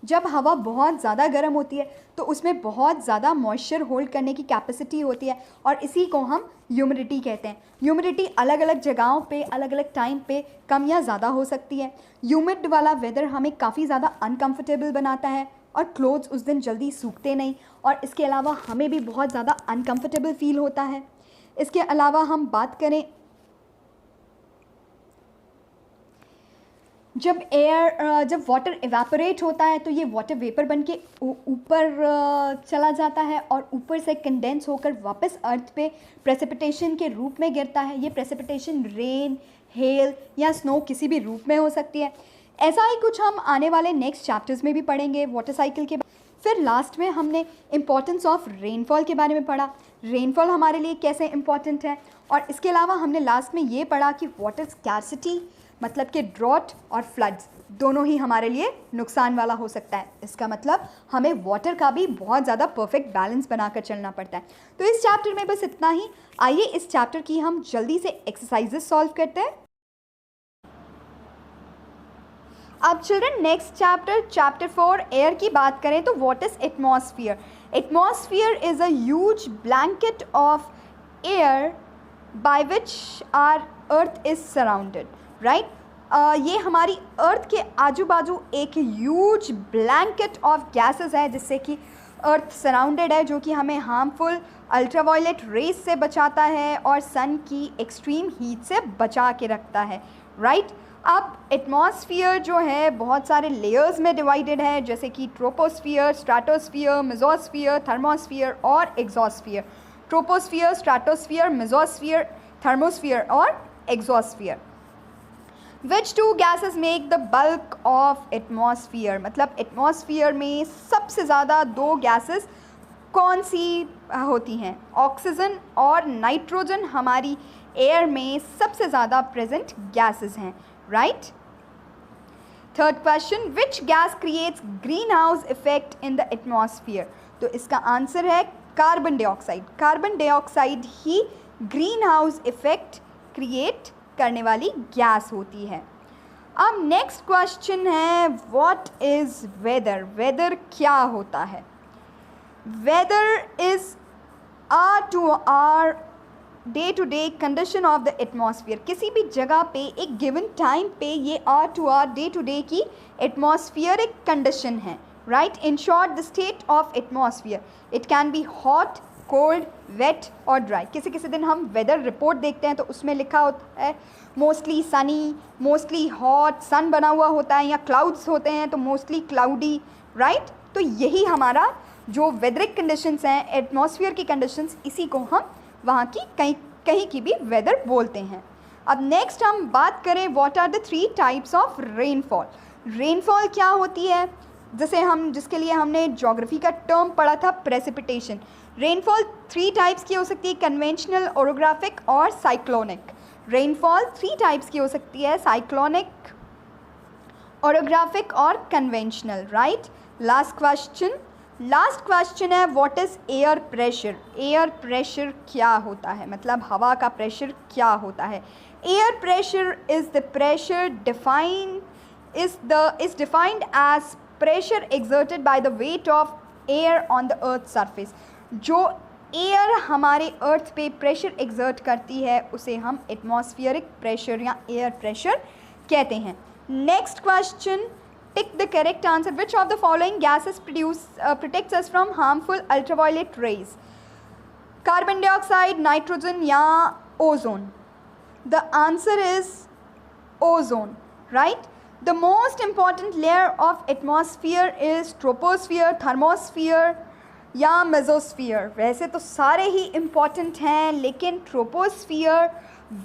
जब हवा बहुत ज़्यादा गर्म होती है तो उसमें बहुत ज़्यादा मॉइस्चर होल्ड करने की कैपेसिटी होती है और इसी को हम ह्यूमिडिटी कहते हैं। ह्यूमिडिटी अलग अलग जगहों पे अलग अलग टाइम पे कम या ज़्यादा हो सकती है। ह्यूमिड वाला वेदर हमें काफ़ी ज़्यादा अनकंफर्टेबल बनाता है और क्लोथ्स उस दिन जल्दी सूखते नहीं, और इसके अलावा हमें भी बहुत ज़्यादा अनकंफर्टेबल फील होता है। इसके अलावा हम बात करें, जब वाटर इवेपोरेट होता है तो ये वाटर वेपर बन के ऊपर चला जाता है और ऊपर से कंडेंस होकर वापस अर्थ पे प्रेसिपिटेशन के रूप में गिरता है। ये प्रेसिपिटेशन रेन, हेल या स्नो किसी भी रूप में हो सकती है। ऐसा ही कुछ हम आने वाले नेक्स्ट चैप्टर्स में भी पढ़ेंगे वाटर साइकिल के। फिर लास्ट में हमने इम्पॉर्टेंस ऑफ रेनफॉल के बारे में पढ़ा, रेनफॉल हमारे लिए कैसे इम्पॉर्टेंट है, और इसके अलावा हमने लास्ट में ये पढ़ा कि वाटर स्कैर्सिटी मतलब कि ड्रॉट और फ्लड्स दोनों ही हमारे लिए नुकसान वाला हो सकता है। इसका मतलब हमें वाटर का भी बहुत ज़्यादा परफेक्ट बैलेंस बनाकर चलना पड़ता है। तो इस चैप्टर में बस इतना ही। आइए इस चैप्टर की हम जल्दी से एक्सरसाइजेस सॉल्व करते हैं। अब चिल्ड्रन नेक्स्ट चैप्टर 4 एयर की बात करें तो what is atmosphere. Atmosphere is a huge blanket of air by which our earth is surrounded, right. ये हमारी अर्थ के आजू बाजू एक ह्यूज ब्लैंकेट ऑफ गैसेस है जिससे कि अर्थ सराउंडेड है, जो कि हमें हार्मफुल अल्ट्रावायलेट रेज से बचाता है और सन की एक्सट्रीम हीट से बचा के रखता है, राइट। अब एटमॉस्फेयर जो है बहुत सारे लेयर्स में डिवाइडेड है, जैसे कि ट्रोपोस्फियर, स्ट्रैटोस्फियर, मेसोस्फियर, थर्मोस्फियर और exosphere. Troposphere, stratosphere, mesosphere, thermosphere और exosphere. Which two gases make the bulk of atmosphere? मतलब एटमॉस्फियर में सबसे ज़्यादा दो गैसेस कौन सी होती हैं? ऑक्सीजन और नाइट्रोजन हमारी एयर में सबसे ज़्यादा प्रेजेंट गैसेस हैं, right. Third question, which gas creates green house effect in the atmosphere? तो इसका आंसर है कार्बन डाइऑक्साइड। कार्बन डाइऑक्साइड ही ग्रीन हाउस इफेक्ट क्रिएट करने वाली गैस होती है। अब नेक्स्ट क्वेश्चन है, व्हाट इज वेदर? वेदर क्या होता है? Weather is hour to hour day to day condition of the atmosphere. किसी भी जगह पे एक गिवन टाइम पे ये are to hour day to day की एटमॉस्फेरिक कंडीशन है, right. In short the state of atmosphere, it can be hot, cold, wet और ड्राई। किसी किसी दिन हम वेदर रिपोर्ट देखते हैं तो उसमें लिखा होता है मोस्टली सनी, मोस्टली हॉट, सन बना हुआ होता है, या क्लाउड्स होते हैं तो मोस्टली क्लाउडी, राइट। तो यही हमारा जो वेदरिक कंडीशंस हैं, एटमॉस्फेयर की कंडीशंस, इसी को हम वहाँ की कहीं की भी वेदर बोलते हैं। अब नेक्स्ट हम बात करें what are the 3 types of rainfall. Rainfall क्या होती है, जिसके लिए हमने ज्योग्राफी का टर्म पढ़ा था प्रेसिपिटेशन। रेनफॉल 3 टाइप्स की हो सकती है, कन्वेंशनल, ओरोग्राफिक और साइक्लोनिक। रेनफॉल 3 टाइप्स की हो सकती है, साइक्लोनिक, ओरोग्राफिक और कन्वेंशनल, राइट। लास्ट क्वेश्चन है what is air pressure. Air pressure क्या होता है, मतलब हवा का प्रेशर क्या होता है? Air pressure is the pressure is defined as pressure exerted by the weight of air on the earth surface। जो एयर हमारे अर्थ पे प्रेशर एग्जर्ट करती है उसे हम एटमॉस्फेरिक प्रेशर या एयर प्रेशर कहते हैं। Next question, tick the correct answer. Which of the following gases protects us from harmful ultraviolet rays? Carbon dioxide, nitrogen या ozone? The answer is ozone, right. The most important layer of atmosphere is troposphere, thermosphere या मेसोस्फीयर। वैसे तो सारे ही इम्पॉर्टेंट हैं, लेकिन ट्रोपोस्फियर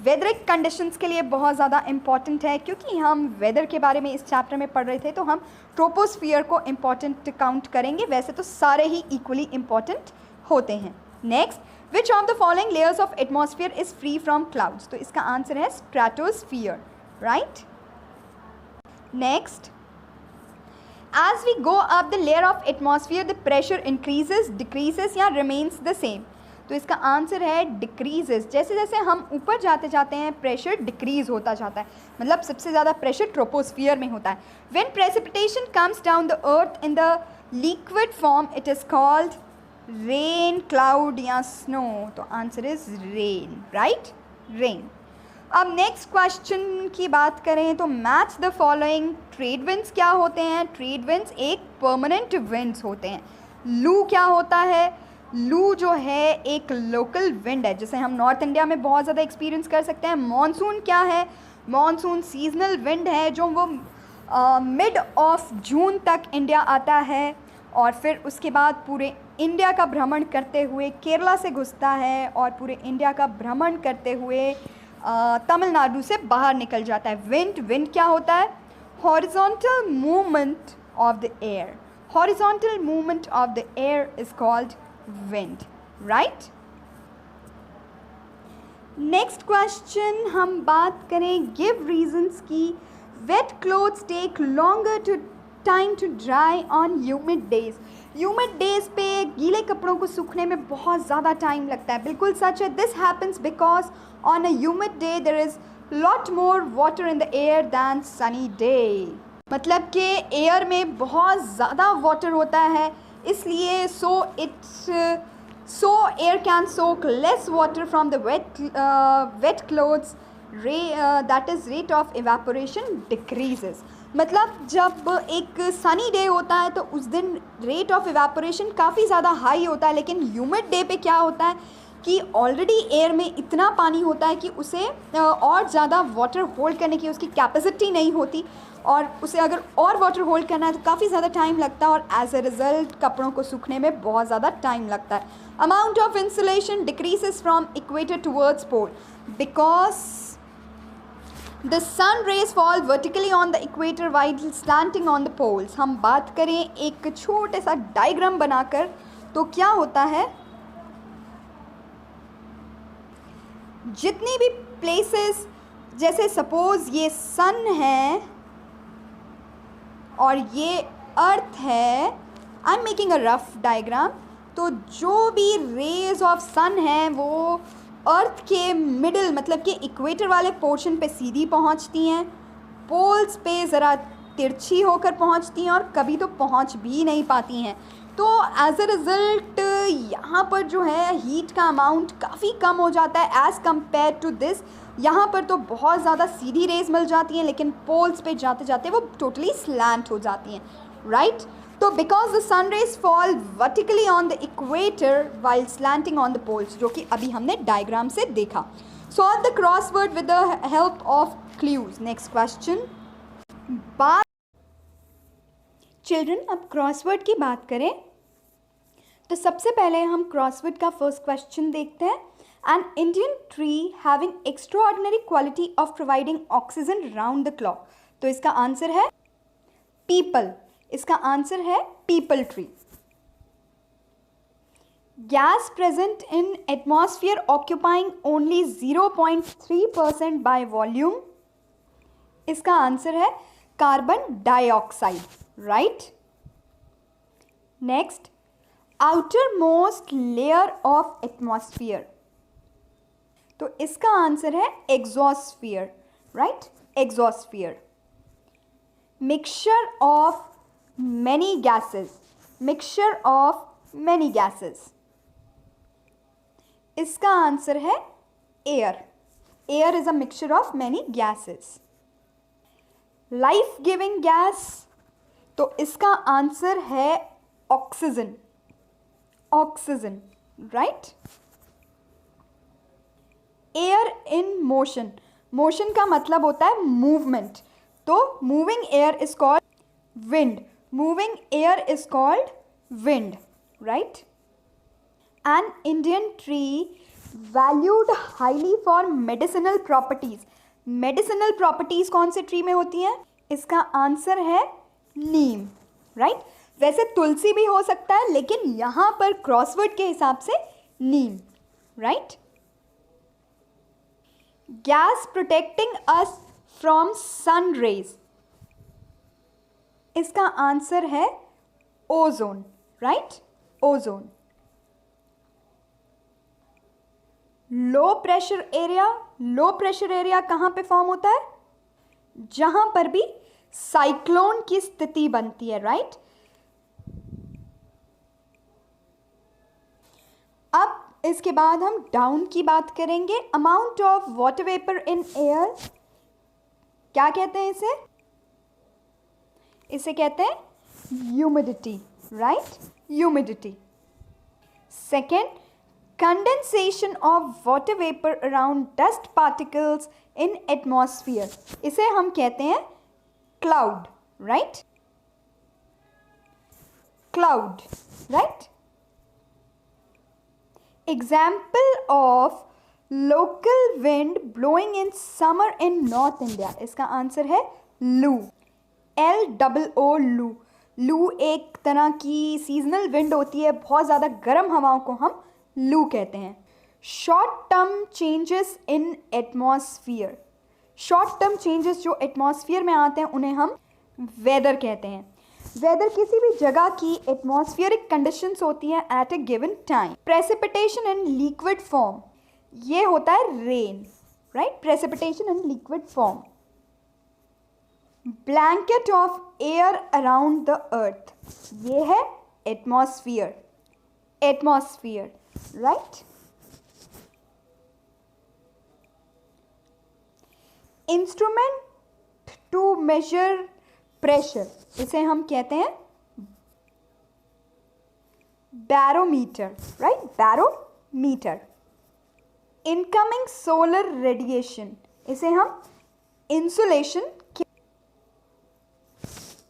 वेदरिक कंडीशंस के लिए बहुत ज़्यादा इम्पॉर्टेंट है। क्योंकि हम वेदर के बारे में इस चैप्टर में पढ़ रहे थे तो हम ट्रोपोस्फियर को इम्पॉर्टेंट काउंट करेंगे। वैसे तो सारे ही इक्वली इम्पॉर्टेंट होते हैं। Next, which of the following layers of atmosphere is free from clouds? तो इसका आंसर है stratosphere, right. Next, as we go up the layer of atmosphere, the pressure increases, decreases या remains the same? तो इसका आंसर है डिक्रीजेस। जैसे जैसे हम ऊपर जाते जाते हैं प्रेशर डिक्रीज होता जाता है, मतलब सबसे ज़्यादा प्रेशर ट्रोपोस्फियर में होता है। When precipitation comes down the earth in the liquid form it is called rain, cloud या स्नो। तो answer is rain, right, rain. अब नेक्स्ट क्वेश्चन की बात करें तो match the following. Trade winds क्या होते हैं? ट्रेड विंड्स एक परमानेंट विंड्स होते हैं। लू क्या होता है? लू जो है एक लोकल विंड है जिसे हम नॉर्थ इंडिया में बहुत ज़्यादा एक्सपीरियंस कर सकते हैं। मॉनसून क्या है? मॉनसून सीजनल विंड है जो वो मिड ऑफ जून तक इंडिया आता है और फिर उसके बाद पूरे इंडिया का भ्रमण करते हुए केरला से घुसता है और पूरे इंडिया का भ्रमण करते हुए तमिलनाडु से बाहर निकल जाता है। विंड क्या होता है? Horizontal movement of the air. Horizontal movement of the air is called wind, right. Next question हम बात करें गिव रीजंस की। Wet clothes take longer to time to dry on humid days. Humid days पे गीले कपड़ों को सूखने में बहुत ज़्यादा टाइम लगता है, बिल्कुल सच है। This happens because on a humid day there is lot more water in the air than sunny day. मतलब कि एयर में बहुत ज़्यादा वाटर होता है, इसलिए so air can soak less water from the wet clothes. That is rate of evaporation decreases. मतलब जब एक सनी डे होता है तो उस दिन रेट ऑफ इवेपोरेशन काफ़ी ज़्यादा हाई होता है, लेकिन ह्यूमिड डे पे क्या होता है कि ऑलरेडी एयर में इतना पानी होता है कि उसे और ज़्यादा वाटर होल्ड करने की उसकी कैपेसिटी नहीं होती, और उसे अगर और वाटर होल्ड करना है तो काफ़ी ज़्यादा टाइम लगता है और एज अ रिज़ल्ट कपड़ों को सूखने में बहुत ज़्यादा टाइम लगता है। Amount of insulation decreases from equator towards pole because the sun rays fall vertically on the equator while slanting on the poles. हम बात करें एक छोटे सा डायग्राम बनाकर तो क्या होता है, जितनी भी प्लेसेस, जैसे सपोज ये सन है और ये अर्थ है, I am making a rough diagram, तो जो भी रेज ऑफ सन है वो अर्थ के मिडिल मतलब कि इक्वेटर वाले पोर्शन पे सीधी पहुंचती हैं, पोल्स पे ज़रा तिरछी होकर पहुंचती हैं और कभी तो पहुंच भी नहीं पाती हैं। तो एज अ रिज़ल्ट यहाँ पर जो है हीट का अमाउंट काफ़ी कम हो जाता है एज़ कम्पेयर टू दिस। यहाँ पर तो बहुत ज़्यादा सीधी रेज मिल जाती हैं, लेकिन पोल्स पे जाते जाते वो टोटली स्लैंट हो जाती हैं, राइट। तो because the sun rays fall vertically on the equator while slanting on the poles, जो कि अभी हमने डायग्राम से देखा। Solve the crossword with the help of clues. Next question. Children, अब क्रॉसवर्ड की बात करें तो सबसे पहले हम क्रॉसवर्ड का फर्स्ट क्वेश्चन देखते हैं। An Indian tree having extraordinary quality of providing oxygen round the clock. तो इसका आंसर है पीपल। इसका आंसर है peepal tree. Gas present in atmosphere occupying only 0.3% by volume. इसका आंसर है carbon dioxide, right. Next, outer most layer of atmosphere. तो इसका आंसर है exosphere, right, exosphere. Mixture of many gases. Mixture of many gases. इसका आंसर है air. Air is a mixture of many gases. Life giving gas, तो इसका आंसर है oxygen. Oxygen, right. Air in motion. Motion का मतलब होता है मूवमेंट, तो moving air is called wind. Moving air is called wind, right. N Indian tree valued highly for medicinal properties. Medicinal properties कौन से ट्री में होती हैं? इसका आंसर है नीम, राइट। वैसे तुलसी भी हो सकता है, लेकिन यहां पर क्रॉसवर्ड के हिसाब से neem, right. Gas protecting us from sun rays. इसका आंसर है ozone, right, ozone. Low pressure area, low pressure area कहाँ पे फॉर्म होता है? जहाँ पर भी साइक्लोन की स्थिति बनती है, राइट? अब इसके बाद हम डाउन की बात करेंगे। Amount of water vapour in air, क्या कहते हैं इसे? इसे कहते हैं humidity, right? Humidity. Second, condensation of water vapour around dust particles in atmosphere, इसे हम कहते हैं cloud, right? Cloud, right? Example of local wind blowing in summer in north India, इसका आंसर है लू, LOO, लू। लू एक तरह की सीजनल विंड होती है, बहुत ज़्यादा गर्म हवाओं को हम लू कहते हैं। Short term changes in atmosphere, short term changes जो एटमॉस्फियर में आते हैं उन्हें हम वेदर कहते हैं। वेदर किसी भी जगह की एटमॉस्फेरिक कंडीशंस होती हैं at a given time. Precipitation in liquid form, ये होता है rain, right? Precipitation in liquid form. Blanket of air around the earth, ये है atmosphere, atmosphere, right? Instrument to measure pressure, इसे हम कहते हैं barometer, right? Barometer. Incoming solar radiation, इसे हम insulation,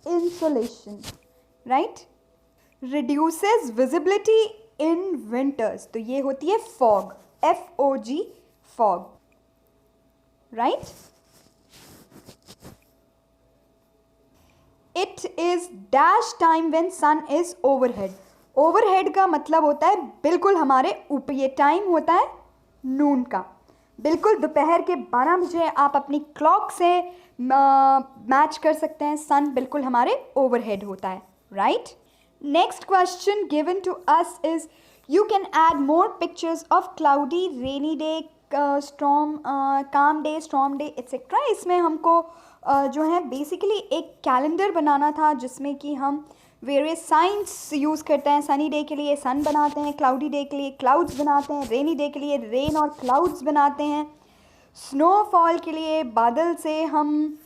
insulation, right? Reduces visibility in winters, तो ये होती है fog, FOG, fog, right? It is dash time when sun is overhead, overhead का मतलब होता है बिल्कुल हमारे ऊपर, ये टाइम होता है नून का, बिल्कुल दोपहर के 12 बजे आप अपनी क्लॉक से मैच कर सकते हैं, सन बिल्कुल हमारे ओवरहेड होता है, right? Next question given to us is you can add more pictures of cloudy, rainy day, storm, calm day, storm day, etcetera. इसमें हमको जो है बेसिकली एक कैलेंडर बनाना था जिसमें कि हम वेरियस साइंस यूज़ करते हैं। सनी डे के लिए सन बनाते हैं, क्लाउडी डे के लिए क्लाउड्स बनाते हैं, रेनी डे के लिए रेन और क्लाउड्स बनाते हैं, स्नोफॉल के लिए बादल से हम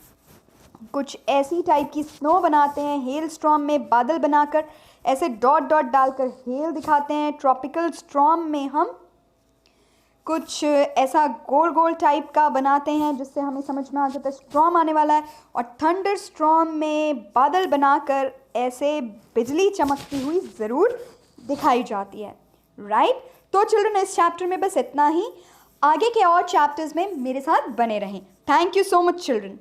कुछ ऐसी टाइप की स्नो बनाते हैं, हेल स्टॉर्म में बादल बनाकर ऐसे डॉट डॉट डालकर हेल दिखाते हैं, ट्रॉपिकल स्टॉर्म में हम कुछ ऐसा गोल गोल टाइप का बनाते हैं जिससे हमें समझ में आ जाता है स्टॉर्म आने वाला है, और थंडर स्टॉर्म में बादल बनाकर ऐसे बिजली चमकती हुई ज़रूर दिखाई जाती है, राइट? तो चिल्ड्रन इस चैप्टर में बस इतना ही, आगे के और चैप्टर्स में मेरे साथ बने रहें। Thank you so much children.